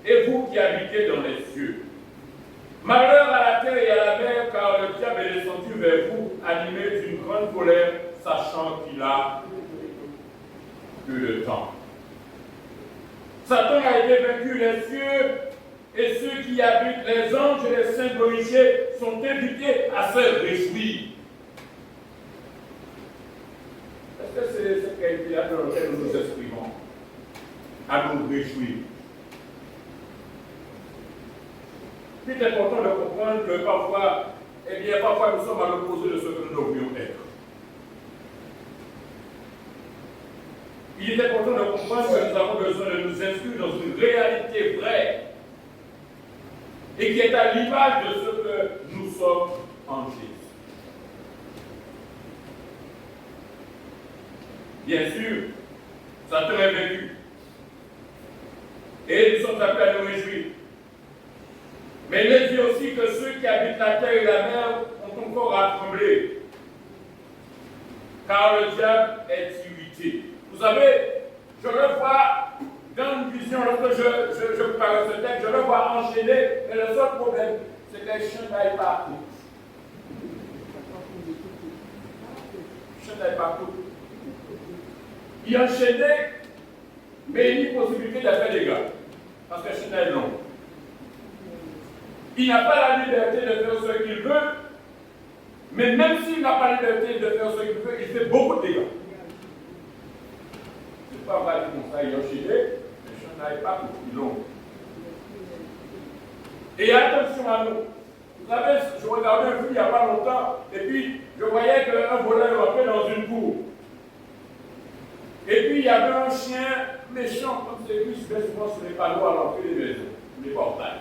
et vous qui habitez dans les cieux. Malheur à la terre et à la mer, car le diable est descendu vers vous, animé d'une grande colère, sachant qu'il a peu de temps. Satan a été vaincu, les cieux et ceux qui habitent, les anges et les saints glorifiés sont invités à se réjouir. Est-ce que c'est cette qualité-là dans laquelle nous nous exprimons? À nous réjouir. Il est important de comprendre que parfois nous sommes à l'opposé de ce que nous devrions être. Il est important de comprendre que nous avons besoin de nous inscrire dans une réalité vraie et qui est à l'image de ce que nous sommes en Jésus. Bien sûr, Satan est vaincu. Et nous sommes appelés à nous réjouir. Mais il est dit aussi que ceux qui habitent la terre et la mer ont encore à trembler. Car le diable est irrité. Vous savez, je le vois dans une vision, lorsque je parle de ce texte, je le vois enchaîner, mais le seul problème, c'est que les chiens n'aillent pas tout. Les chiens n'aillent pas tout. Il enchaînait, mais il y a une possibilité de faire des gars, parce que le chien est long. Il n'a pas la liberté de faire ce qu'il veut, mais même s'il n'a pas la liberté de faire ce qu'il veut, il fait beaucoup de dégâts. C'est pas vrai comme ça, il a enchaîné, les chiens n'aillent pas beaucoup long. Et attention à nous. Vous savez, je regardais un film il n'y a pas longtemps, et puis je voyais qu'un voleur rentrait dans une cour. Et puis il y avait un chien méchant, comme c'est lui, se met souvent sur les panneaux à l'entrée des maisons, les portails.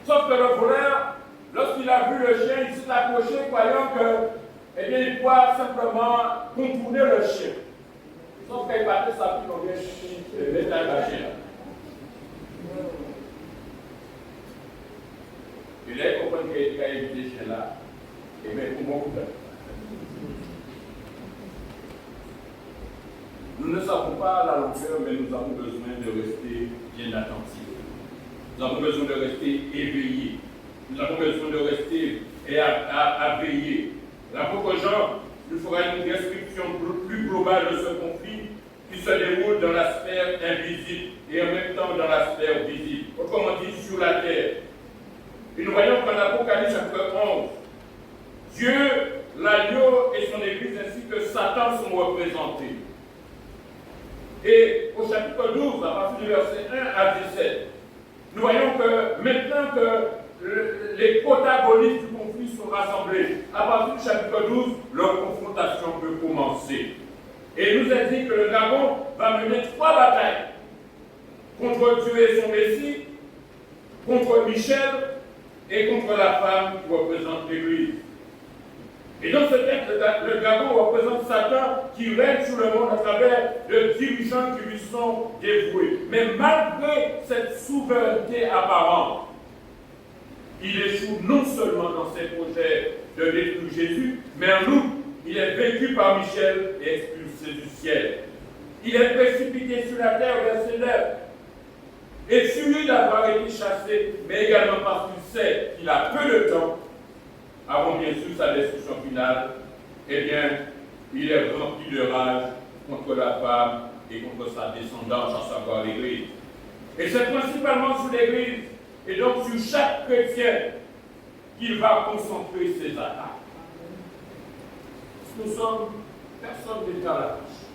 Sauf que le voleur, lorsqu'il a vu le chien, il s'est accroché, croyant que, eh bien, il pourra simplement contourner le chien. Sauf qu'il battait sa pique, on vient mettre un chien. Et là, il comprend qu'il a évité ce chien-là. Et bien, pour moi, nous ne savons pas la longueur, mais nous avons besoin de rester bien attentifs. Nous avons besoin de rester éveillés. Nous avons besoin de rester et à veiller. L'apôtre Jean nous fera une description plus globale de ce conflit qui se déroule dans la sphère invisible et en même temps dans la sphère visible. Autrement dit, sur la terre. Et nous voyons qu'en Apocalypse chapitre 11, Dieu, l'agneau et son église ainsi que Satan sont représentés. Et au chapitre 12, à partir du verset 1 à 17, nous voyons que maintenant que les protagonistes du conflit sont rassemblés, à partir du chapitre 12, leur confrontation peut commencer. Et il nous indique que le dragon va mener 3 batailles contre Dieu et son Messie, contre Michel et contre la femme qui représente l'Église. Et dans ce texte, le dragon représente Satan qui règne sur le monde à travers de dirigeants qui lui sont dévoués. Mais malgré cette souveraineté apparente, il échoue non seulement dans ses projets de détruire Jésus, mais en outre, il est vaincu par Michel et expulsé du ciel. Il est précipité sur la terre vers ses lèvres. Et furieux d'avoir été chassé, mais également parce qu'il sait qu'il a peu de temps avant bien sûr sa destruction finale eh bien, il est rempli de rage contre la femme et contre sa descendance, à savoir l'Église. Et c'est principalement sur l'Église et donc sur chaque chrétien qu'il va concentrer ses attaques. Nous sommes, personne n'est à la tâche.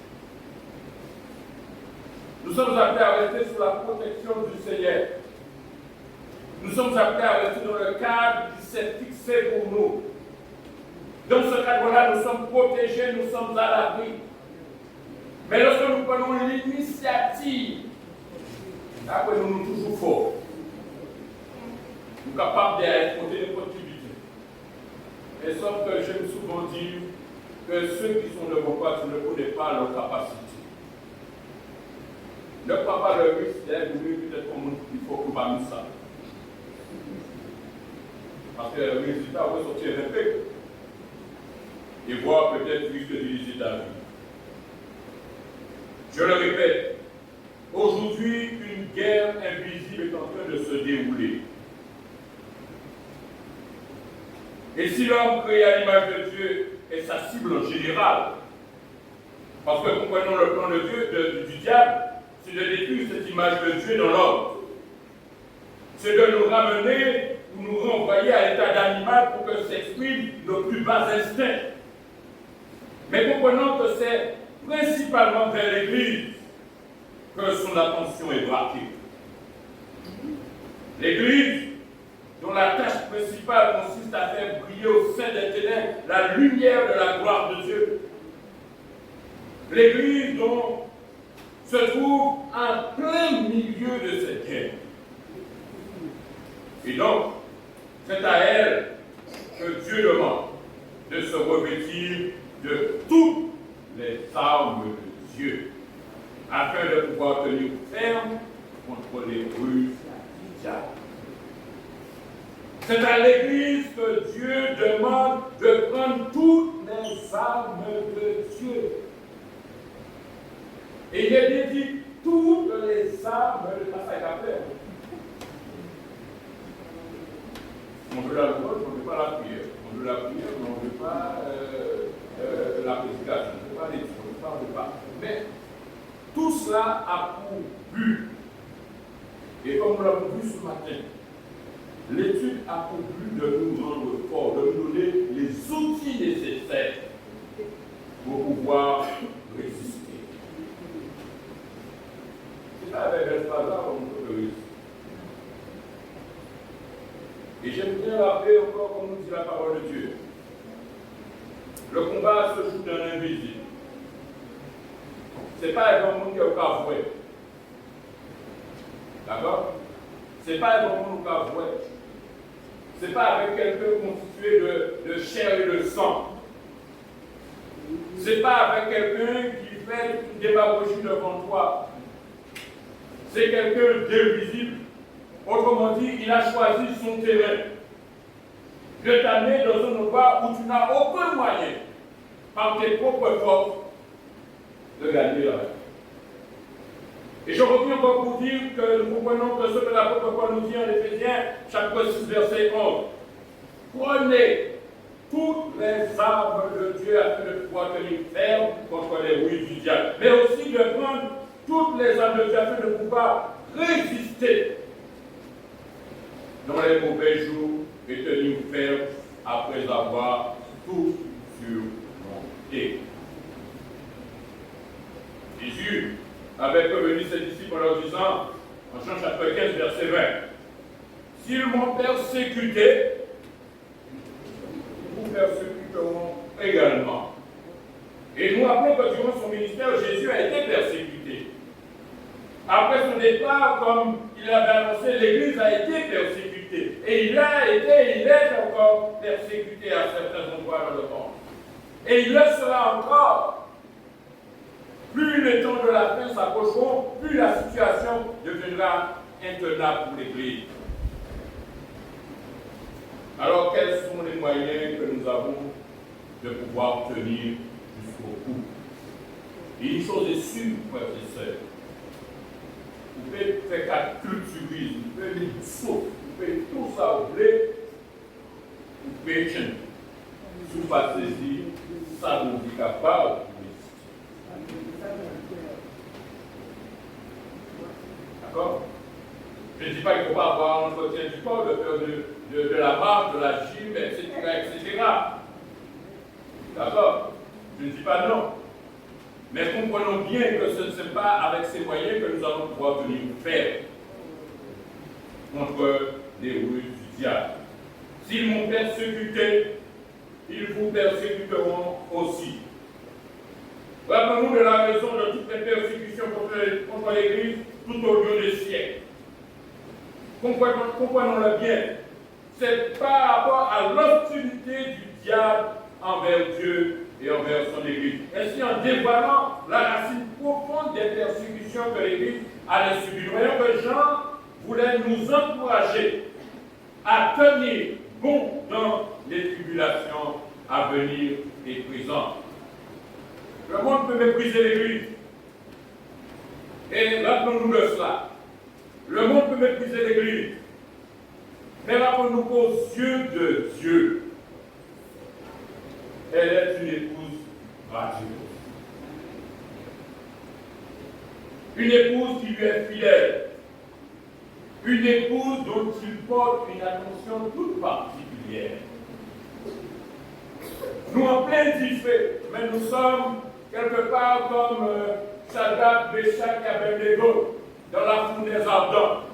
Nous sommes appelés à rester sous la protection du Seigneur. Nous sommes appelés à rester dans le cadre qui s'est fixé pour nous. Dans ce cadre-là, nous sommes protégés, nous sommes à l'abri. Mais lorsque nous prenons l'initiative, après nous sommes toujours forts. Nous sommes capables d'affronter les possibilités. Et sauf que j'aime souvent dire que ceux qui sont de vos côtés ne connaissent pas leur capacité. Ne prends pas le risque d'être peut-être comme il faut que parmi ça. Parce que le résultat va sortir un peu. Et voir peut-être plus que diriger ta vie. Je le répète, aujourd'hui, une guerre invisible est en train de se dérouler. Et si l'homme créé à l'image de Dieu est sa cible en général, parce que comprenons le plan de Dieu, du diable, c'est de détruire cette image de Dieu dans l'homme. C'est de nous ramener ou nous renvoyer à l'état d'animal pour que s'expriment nos plus bas instincts. Mais comprenons que c'est principalement vers l'Église que son attention est braquée. L'Église, dont la tâche principale consiste à faire briller au sein des ténèbres la lumière de la gloire de Dieu. L'Église dont se trouve en plein milieu de cette guerre. Et donc, c'est à elle que Dieu demande de se revêtir de toutes les armes de Dieu, afin de pouvoir tenir ferme contre les ruses du diable. C'est à l'Église que Dieu demande de prendre toutes les armes de Dieu. Et il est dit toutes les armes de la Sacrée. On veut la louange, on ne veut pas la prière. On veut la prière, mais on ne veut pas la prédication. On ne veut pas l'étude, on ne veut pas. Mais tout cela a pour but, et comme nous l'avons vu ce matin, l'étude a pour but de nous rendre forts, de nous donner les outils nécessaires pour pouvoir résister. C'est pas avec l'espace-là qu'on peut résister. Et j'aime bien rappeler encore, comme nous dit la parole de Dieu, le combat se joue dans l'invisible. Ce n'est pas un bon monde qui est au cavouet. D'accord? Ce n'est pas un bon monde au cavouet. Ce n'est pas avec quelqu'un constitué de chair et de sang. Ce n'est pas avec quelqu'un qui fait une démagogie devant toi. C'est quelqu'un d'invisible. Autrement dit, il a choisi son terrain. De t'amener dans un endroit où tu n'as aucun moyen, par tes propres forces, de gagner la vie. Et je reviens encore pour dire que nous comprenons que ce que l'apôtre Paul nous dit en Éphésiens, chapitre 6, verset 11. Prenez toutes les armes de Dieu afin de pouvoir tenir ferme contre les ruses du diable. Mais aussi de prendre toutes les armes de Dieu afin de pouvoir résister dans les mauvais jours et tenir ferme après avoir tout surmonté. Jésus avait prévenu ses disciples en leur disant, en Jean chapitre 15, verset 20, s'ils m'ont persécuté, vous persécuteront également. Et nous rappelons que durant son ministère, Jésus a été persécuté. Après son départ, comme il avait annoncé, l'Église a été persécutée. Et il est encore persécuté à certains endroits dans le monde. Et il le sera encore. Plus les temps de la fin s'approcheront, plus la situation deviendra intenable pour l'Église. Alors, quels sont les moyens que nous avons de pouvoir tenir jusqu'au bout? Et une chose est sûre, frères et sœurs. Vous pouvez faire qu'à culturisme, vous pouvez mettre sauf, vous pouvez tout ça au blé, vous pouvez sous pas saisir, ça capable de résister. D'accord? Je ne dis pas qu'il ne faut pas avoir un entretien du corps, de faire de la marche, de la gym, etc., etc. D'accord? Je ne dis pas non. Mais comprenons bien que ce n'est pas avec ces moyens que nous allons pouvoir venir faire contre les ruses du diable. S'ils m'ont persécuté, ils vous persécuteront aussi. Rappelons-nous de la raison de toutes les persécutions contre l'Église tout au long des siècles. Comprenons-le bien. C'est par rapport à l'hostilité du diable envers Dieu et envers son Église. Ainsi, en dévoilant la racine profonde des persécutions que l'Église allait subir. Nous voyons que Jean voulait nous encourager à tenir bon dans les tribulations à venir et présentes. Le monde peut mépriser l'Église. Et rappelons-nous de cela. Le monde peut mépriser l'Église. Mais rappelons-nous qu'aux yeux de Dieu, elle est une épouse radieuse. Une épouse qui lui est fidèle. Une épouse dont il porte une attention toute particulière. Nous en plein fait, mais nous sommes quelque part comme Shadrach, Meshach et Abednego dans la fournaise ardente.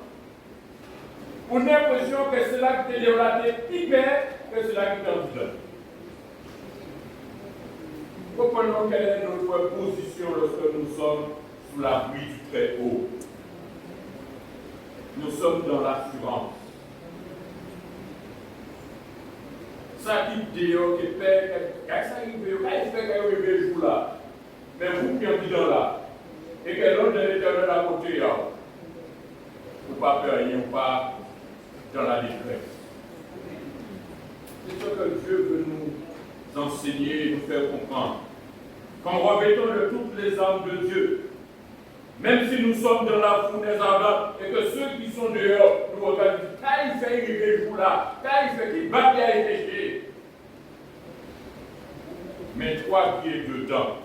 On a l'impression que c'est là qui est développé hyper, que c'est là qui est en dedans. Comprenons quelle est notre position lorsque nous sommes sous la pluie du Très-Haut. Nous sommes dans l'assurance. Ça qui dehors, qui fait, quand ça arrive, quand il fait qu'il arrive le jour là, mais vous qui êtes dedans là, et que l'autre de l'éternel à côté, vous ne pas peur rien, pas dans la détresse. C'est ce que Dieu veut nous enseigner et nous faire comprendre. Qu'en revêtant de toutes les armes de Dieu, même si nous sommes dans la fournaise ardente et que ceux qui sont dehors nous regardent, quand il fait arriver le jour là, quand il fait qu'il bat bien les péchés. Mais toi qui es dedans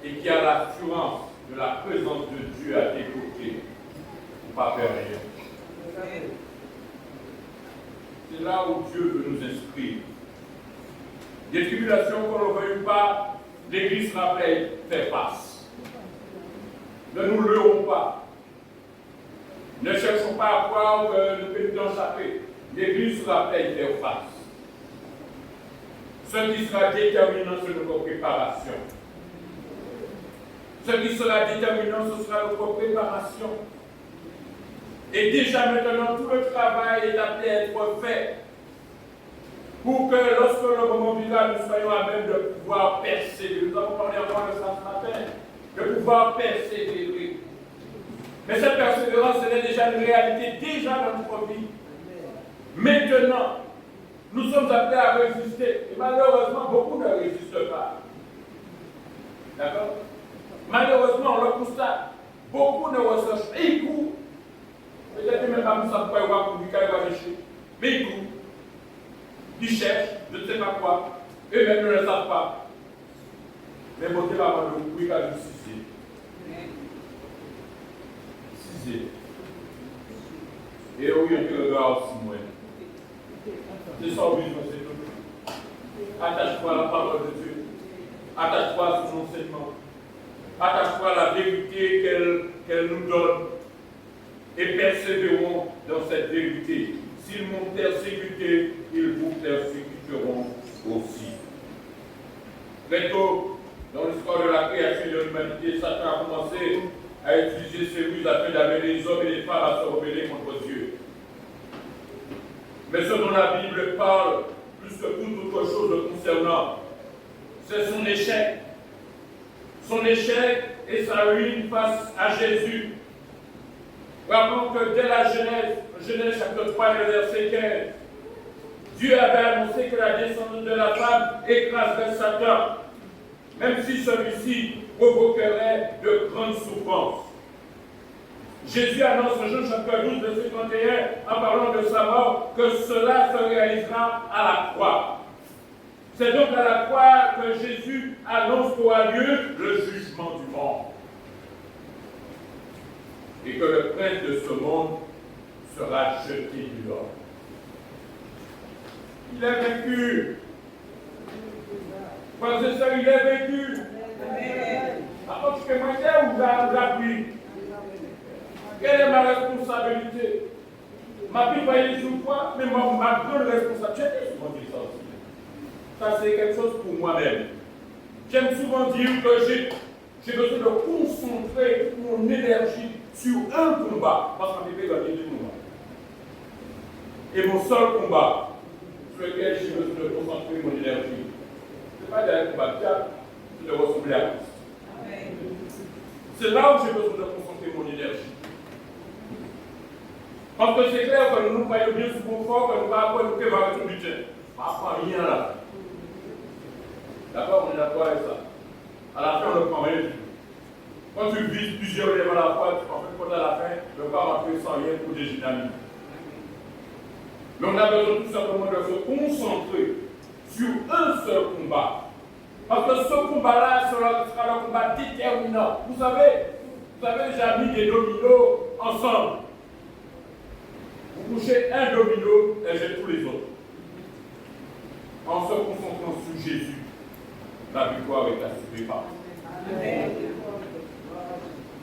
et qui as l'assurance de la présence de Dieu à tes côtés, ne pas faire rien. C'est là où Dieu veut nous inscrire. Des tribulations qu'on ne veuille pas, l'Église sera prête à faire face. Ne nous leurrons pas. Ne cherchons pas à croire que nous pouvons nous échapper. L'Église sera prête à faire face. Ce qui sera déterminant, c'est notre préparation. Ce qui sera déterminant, ce sera notre préparation. Et déjà maintenant, tout le travail est appelé à être fait pour que lorsque le moment viendra, nous soyons à même de pouvoir persévérer. Nous avons parlé encore de ça ce matin, de pouvoir persévérer. Mais cette persévérance, elle est déjà une réalité, déjà dans notre vie. Maintenant, nous sommes appelés à résister. Et malheureusement, beaucoup ne résistent pas. D'accord? Malheureusement, on le constate. Beaucoup ne recherchent pas. Ils courent. Peut-être même pas nous savons pas voir pour lui qu'il va chercher. Mais ils courent. Ils cherchent, je ne sais pas quoi. Eux-mêmes ne le savent pas. Mais montez la main de vous, il va juste ciser. Ciser. Et oui, on peut le voir aussi, moi. C'est son besoin, c'est tout. Attache-toi à la parole de Dieu. Attache-toi à son enseignement. Attache-toi à la vérité qu'elle nous donne. Et persévérons dans cette vérité. S'ils m'ont persécuté, ils vous persécuteront aussi. Très tôt, dans l'histoire de la création de l'humanité, Satan a commencé à utiliser ses ruses afin d'amener les hommes et les femmes à se rebeller contre Dieu. Mais ce dont la Bible parle, plus que toute autre chose le concernant, c'est son échec. Son échec et sa ruine face à Jésus. Rappelons que dès la Genèse chapitre 3 et verset 15, Dieu avait annoncé que la descendance de la femme écraserait Satan, même si celui-ci provoquerait de grandes souffrances. Jésus annonce en Jean chapitre 12, verset 31, en parlant de sa mort, que cela se réalisera à la croix. C'est donc à la croix que Jésus annonce qu'aura lieu le jugement du monde. Et que le prince de ce monde sera jeté dehors. Il est vaincu. Frères et sœurs, il est vaincu. Alors, tu fais moins cher ou j'appuie? Quelle est ma responsabilité? Ma vie va y aller sur toi, mais ma grande responsabilité. J'aime souvent dire ça aussi. Ça, c'est quelque chose pour moi-même. J'aime souvent dire que j'ai besoin de concentrer mon énergie sur un combat. Parce qu'en effet, il y a deux combats. Et mon seul combat, sur lequel j'ai besoin de concentrer mon énergie, ce n'est pas d'un combat de diable, c'est de ressembler à Christ. C'est là où j'ai besoin de concentrer mon énergie. Parce que c'est clair que nous croyons bien sous confort, que nous ne pouvons pas nous préparer son budget. On n'apprend rien là. D'accord, on est d'accord avec ça. À la fin, on ne prend rien du tout. Quand tu vises plusieurs éléments à la fois, tu en fais compte à la fin, ne pas rentrer sans rien pour des dynamiques. Mais on a besoin tout simplement de se concentrer sur un seul combat. Parce que ce combat-là sera le combat déterminant. Vous avez déjà mis des dominos ensemble. Vous couchez un domino et j'ai tous les autres. En se concentrant sur Jésus, la victoire est assurée par nous.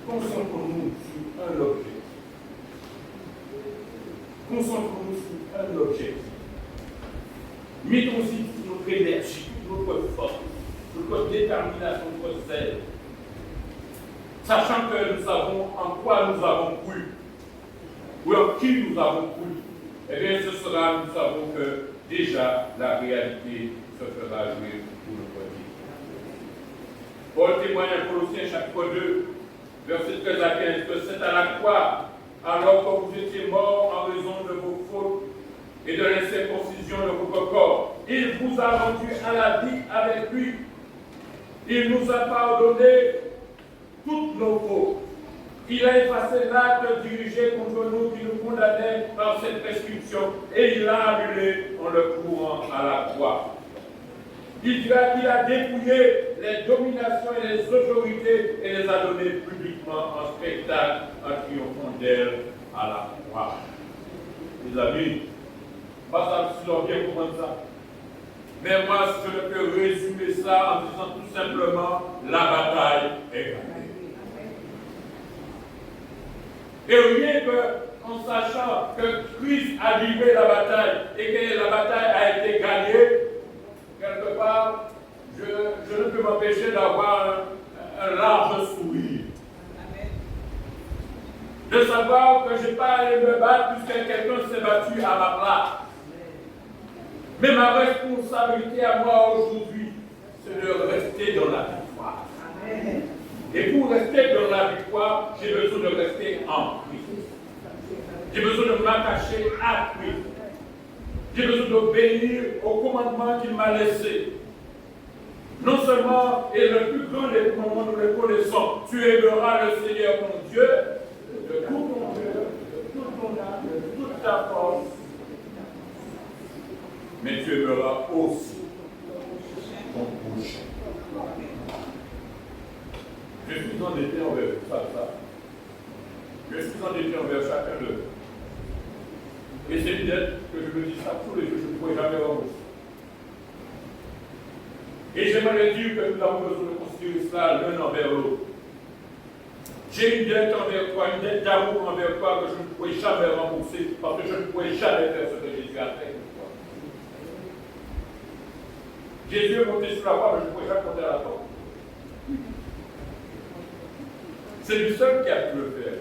Concentrons-nous sur un objectif. Concentrons-nous sur un objectif. Mettons aussi notre énergie, notre force, notre détermination, notre zèle. Sachant que nous savons en quoi nous avons cru, ou en qui nous avons cru, eh bien ce sera, nous savons que déjà la réalité se fera jouer pour notre vie. Paul témoigne en Colossiens chapitre 2, verset 13 à 15, que c'est à la croix, alors que vous étiez morts en raison de vos fautes et de l'incirconcision de votre corps, il vous a rendu à la vie avec lui. Il nous a pardonné toutes nos fautes. Il a effacé l'acte dirigé contre nous qui nous condamnait par cette prescription et il l'a annulé en le courant à la croix. Il dira qu'il a dépouillé les dominations et les autorités et les a données publiquement en spectacle en triomphant d'elles à la croix. Les amis, pas ça, si l'on bien comprendre ça. Mais moi, je ne peux résumer ça en disant tout simplement, la bataille est gagnée. Et rien qu'en sachant que Christ a livré la bataille et que la bataille a été gagnée, quelque part, je ne peux m'empêcher d'avoir un large sourire. De savoir que je n'ai pas à aller me battre puisque quelqu'un s'est battu à ma place. Mais ma responsabilité à moi aujourd'hui, c'est de rester dans la victoire. Amen. Et pour rester dans la victoire, j'ai besoin de rester en Christ. J'ai besoin de m'attacher à Christ. J'ai besoin d'obéir au commandement qu'il m'a laissé. Non seulement, et le plus grand des commandements, nous le connaissons, tu aimeras le Seigneur ton Dieu de tout ton cœur, de toute ton âme, de toute ta force. Mais tu aimeras aussi ton prochain. Je suis en été envers ça. Je suis en été envers chacun d'eux. Et c'est peut-être que je me dis ça tous les jours, je ne pourrai jamais rembourser. Et j'aimerais dire que nous avons besoin de considérer cela l'un envers l'autre. J'ai une dette envers toi, une dette d'amour envers toi que je ne pourrai jamais rembourser parce que je ne pourrai jamais faire ce que Jésus a fait pour toi. Jésus est monté sur la croix, mais je ne pourrai jamais monter à la croix. C'est lui seul qui a pu le faire.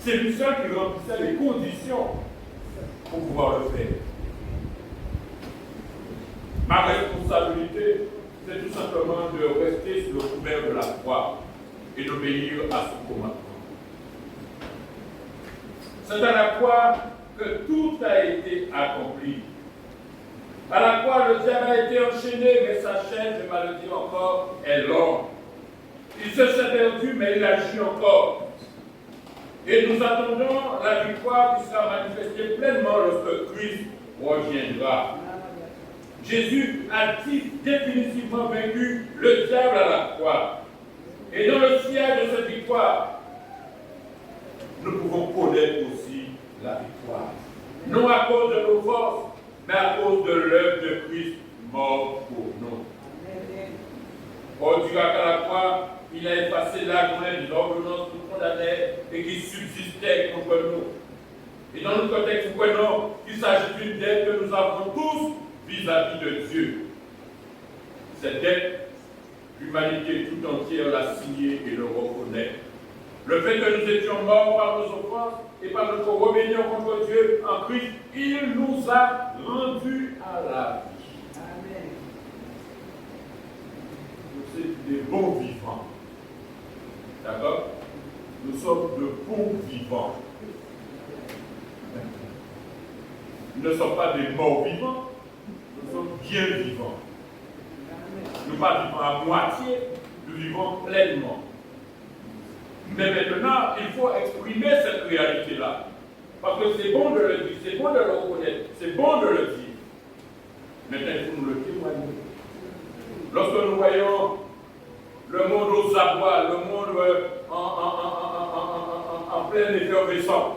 C'est lui seul qui remplissait les conditions pour pouvoir le faire. Ma responsabilité, c'est tout simplement de rester sur le couvert de la croix et d'obéir à son commandement. C'est à la croix que tout a été accompli. À la croix, le diable a été enchaîné, mais sa chaîne, je vais le dire encore, est longue. Il se s'est perdu, mais il agit encore. Et nous attendons la victoire qui sera manifestée pleinement lorsque Christ reviendra. Jésus a définitivement vaincu le diable à la croix. Et dans le siège de cette victoire, nous pouvons connaître aussi la victoire. Non à cause de nos forces, mais à cause de l'œuvre de Christ mort pour nous. Oh Dieu, à la croix, il a effacé l'argument de l'ordonnance qui nous condamnait et qui subsistait contre nous. Et dans notre contexte, nous prenons qu'il s'agit d'une dette que nous avons tous vis-à-vis de Dieu. Cette dette, l'humanité tout entière l'a signée et le reconnaît. Le fait que nous étions morts par nos offenses et par notre rébellion contre Dieu en Christ, il nous a rendus à la vie. Amen. Nous sommes des bons vivants. D'accord? Nous sommes de bons vivants. Nous ne sommes pas des morts vivants, nous sommes bien vivants. Nous ne pas vivons à moitié, nous vivons pleinement. Mais maintenant, il faut exprimer cette réalité-là. Parce que c'est bon de le dire, c'est bon de le reconnaître, c'est bon de le dire. Maintenant, il faut nous le témoigner. Lorsque nous voyons le monde aux abois, le monde en pleine effervescence,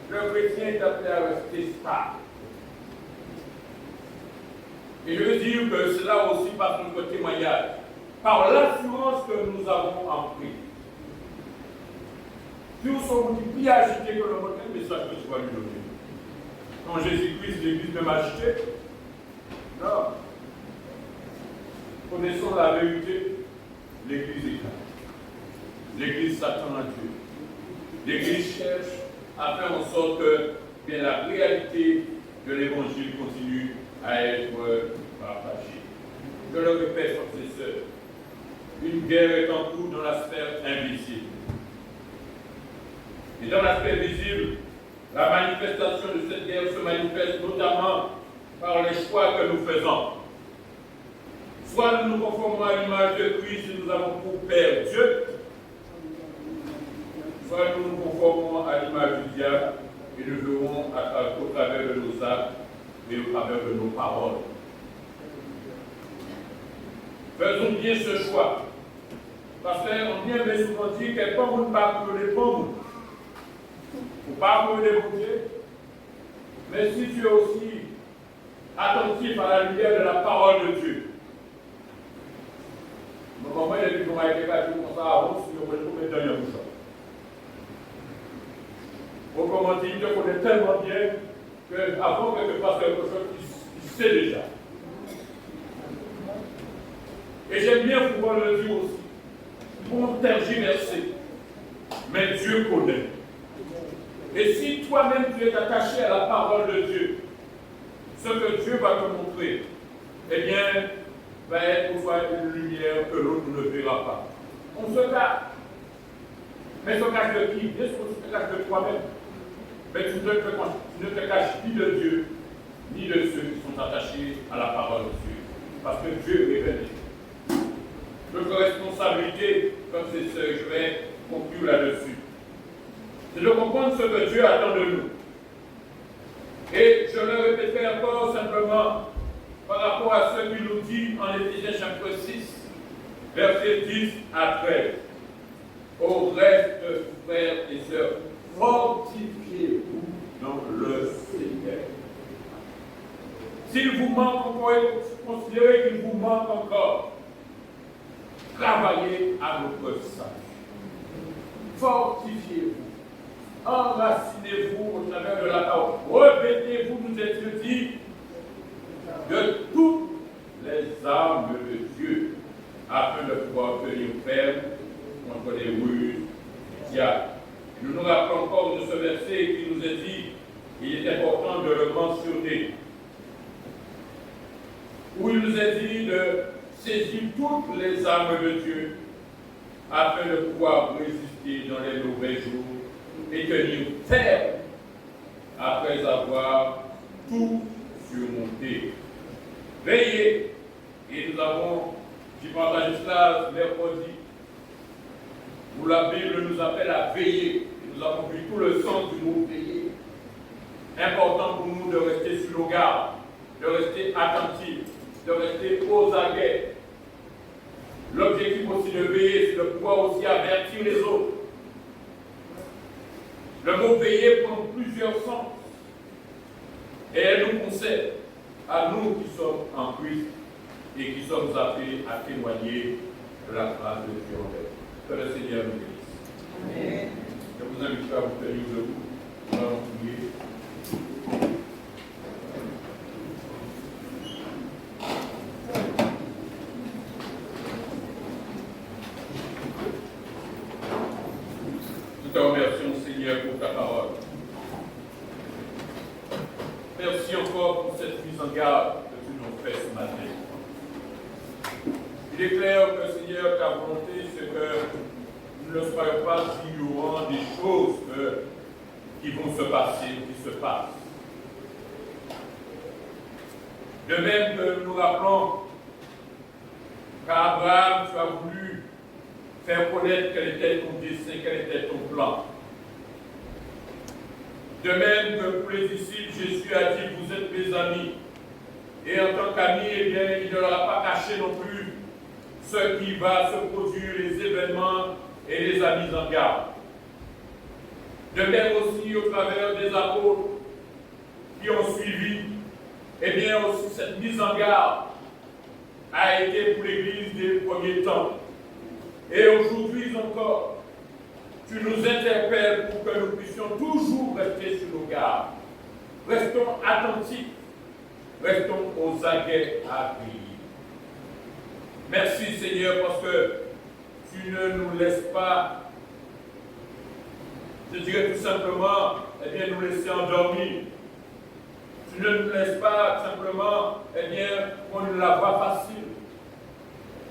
le chrétien est appelé à rester stable. Et je veux dire que cela aussi par notre témoignage, par l'assurance que nous avons en Christ. Nous sommes plus agités que le monde, quel message que tu vas lui donner? Quand Jésus-Christ, l'Église ne m'agitait? Non. Connaissons la vérité, l'Église éclate. L'Église s'attend à Dieu. L'Église cherche à faire en sorte que bien, la réalité de l'Évangile continue à être partagée. Je le répète, frères et sœurs, une guerre est en cours dans la sphère invisible. Et dans l'aspect visible, la manifestation de cette guerre se manifeste notamment par les choix que nous faisons. Soit nous nous conformons à l'image de Christ et nous avons pour Père Dieu, soit nous nous conformons à l'image du diable et nous verrons au travers de nos actes et au travers de nos paroles. Faisons bien ce choix. Parce qu'on vient bien souvent dire que pas vous ne parlez pas les pauvres. Il ne faut pas brûler mon Dieu. Mais si tu es aussi attentif à la lumière de la parole de Dieu, donc en fait, les gens ont été capables de ça avant, si on peut trouver dans un bouchon. Autrement dit, Dieu connaît tellement bien qu'avant que tu fasses quelque chose, il sait déjà. Et j'aime bien pouvoir le dire aussi. Pour tergiverser. Mais Dieu connaît. Et si toi-même tu es attaché à la parole de Dieu, ce que Dieu va te montrer, eh bien, va être pour toi une lumière que l'autre ne verra pas. On se cache. Mais se cache de qui? Bien sûr, tu te caches de toi-même. Mais tu ne te caches ni de Dieu, ni de ceux qui sont attachés à la parole de Dieu. Parce que Dieu est révélé. Notre responsabilité, comme c'est ce que je vais conclure là-dessus, c'est de comprendre ce que Dieu attend de nous. Et je le répéterai encore simplement par rapport à ce qu'il nous dit en Éphésiens chapitre 6, versets 10 à 13. Au reste, frères et sœurs, fortifiez-vous dans le Seigneur. S'il vous manque encore, considérez qu'il vous manque encore. Travaillez à notre salut. Fortifiez-vous. Enracinez-vous au travers de la parole. Revêtez-vous, nous est dit, de toutes les armes de Dieu, afin de pouvoir tenir ferme contre les ruses du diable. Nous nous rappelons encore de ce verset qui nous est dit, il est important de le mentionner, où il nous est dit de saisir toutes les armes de Dieu afin de pouvoir résister dans les mauvais jours et tenir ferme après avoir tout surmonté. Veillez, et nous avons, j'ai partagé cela mercredi, où la Bible nous appelle à veiller. Et nous avons vu tout le sens du mot veiller. Important pour nous de rester sur nos gardes. de rester attentif, de rester aux aguets. L'objectif aussi de veiller, c'est de pouvoir aussi avertir les autres. Le mot veiller prend plusieurs sens. Et elle nous conseille, à nous qui sommes en Christ et qui sommes appelés à témoigner de la grâce de Dieu en elle. Que le Seigneur nous bénisse. Amen. Je vous invite à vous tenir debout. Nous allons prier. Nous te remercions, Seigneur, pour ta parole. Merci encore pour cette mise en garde que tu nous fais ce matin. Il est clair que, Seigneur, ta volonté, c'est que nous ne soyons pas ignorants des choses qui vont se passer, qui se passent. De même que nous rappelons qu'Abraham, tu as voulu faire connaître quel était ton dessein, quel était ton plan. De même que pour les disciples, Jésus a dit, vous êtes mes amis. Et en tant qu'amis, eh bien, il ne leur a pas caché non plus ce qui va se produire, les événements et les a mis en garde. De même aussi au travers des apôtres qui ont suivi, eh bien aussi cette mise en garde a été pour l'Église des premiers temps. Et aujourd'hui encore, tu nous interpelles pour que nous puissions toujours rester sur nos gardes. Restons attentifs, restons aux aguets à accueillir. Merci Seigneur parce que tu ne nous laisses pas, je dirais tout simplement, eh bien, nous laisser endormir. Tu ne nous laisses pas simplement, eh bien, qu'on ne la voie facile.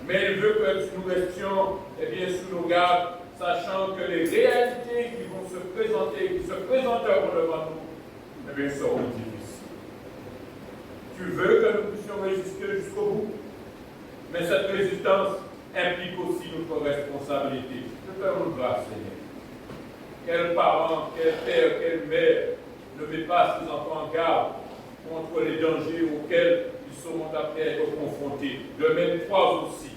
Mais il veut que nous restions, eh bien, sous nos gardes, sachant que les réalités qui vont se présenter, qui se présenteront devant nous, eh bien, seront difficiles. Tu veux que nous puissions résister jusqu'au bout, mais cette résistance implique aussi notre responsabilité. Je te rends grâce, Seigneur. Quel parent, quel père, quelle mère ne met pas ses enfants en garde contre les dangers auxquels ils seront appelés à être confrontés. De même, toi aussi.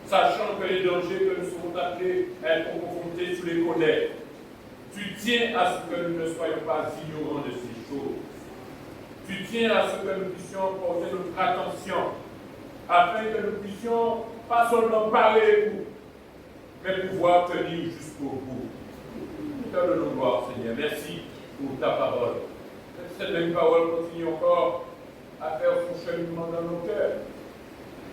Sachant que les dangers que nous serons appelés à être confrontés, tu les connais. Tu tiens à ce que nous ne soyons pas ignorants de ces choses. Tu tiens à ce que nous puissions porter notre attention, afin que nous puissions pas seulement parler les coups, mais pouvoir tenir jusqu'au bout. Donne-nous gloire, Seigneur. Merci pour ta parole. Que cette même parole continue encore à faire son cheminement dans nos cœurs.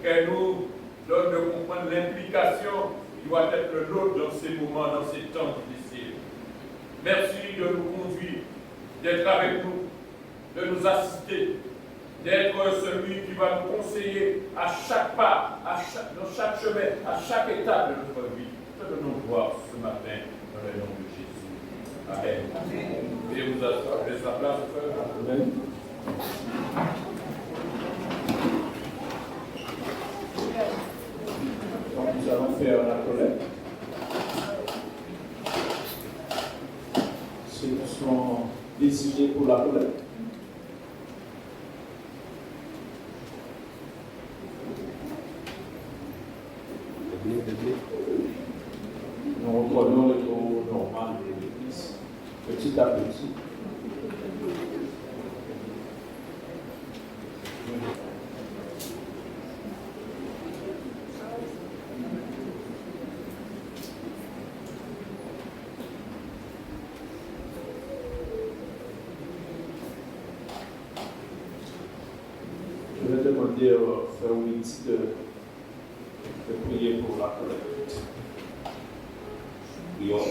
Qu'elle nous donne de comprendre l'implication qui doit être le nôtre dans ces moments, dans ces temps difficiles. Merci de nous conduire, d'être avec nous, de nous assister, d'être celui qui va nous conseiller à chaque pas, dans chaque chemin, à chaque étape de notre vie. Que nous voir ce matin dans le nom de Jésus. Amen. Amen. Et vous laissez la place, frère. Amen. Donc nous allons faire la collecte. Ceux qui sont désignés pour la collecte. Nous reprenons le taux normal de l'Église, petit à petit. Je vais demander au frère Willy de prier pour la collecte. Prions.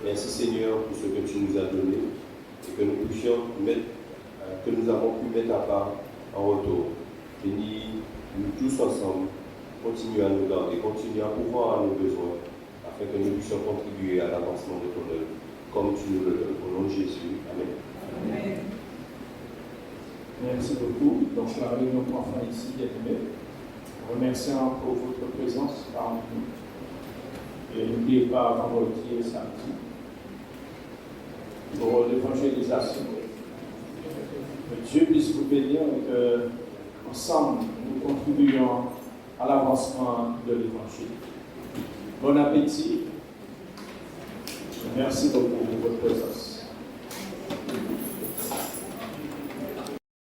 Merci Seigneur pour ce que tu nous as donné et que nous puissions que nous avons pu mettre à part en retour. Bénis nous tous ensemble, continue à nous garder, continue à pouvoir à nos besoins, afin que nous puissions contribuer à l'avancement de ton œuvre, comme tu nous le donnes. Au nom de Jésus. Amen. Amen. Merci beaucoup. Donc la réunion prend fin ici, bien-aimés. Remerciant pour votre présence parmi nous. Et n'oubliez pas vendredi et samedi pour l'évangélisation. Dieu puisse vous bénir et que, ensemble, nous contribuions à l'avancement de l'Évangile. Bon appétit. Merci beaucoup pour votre présence.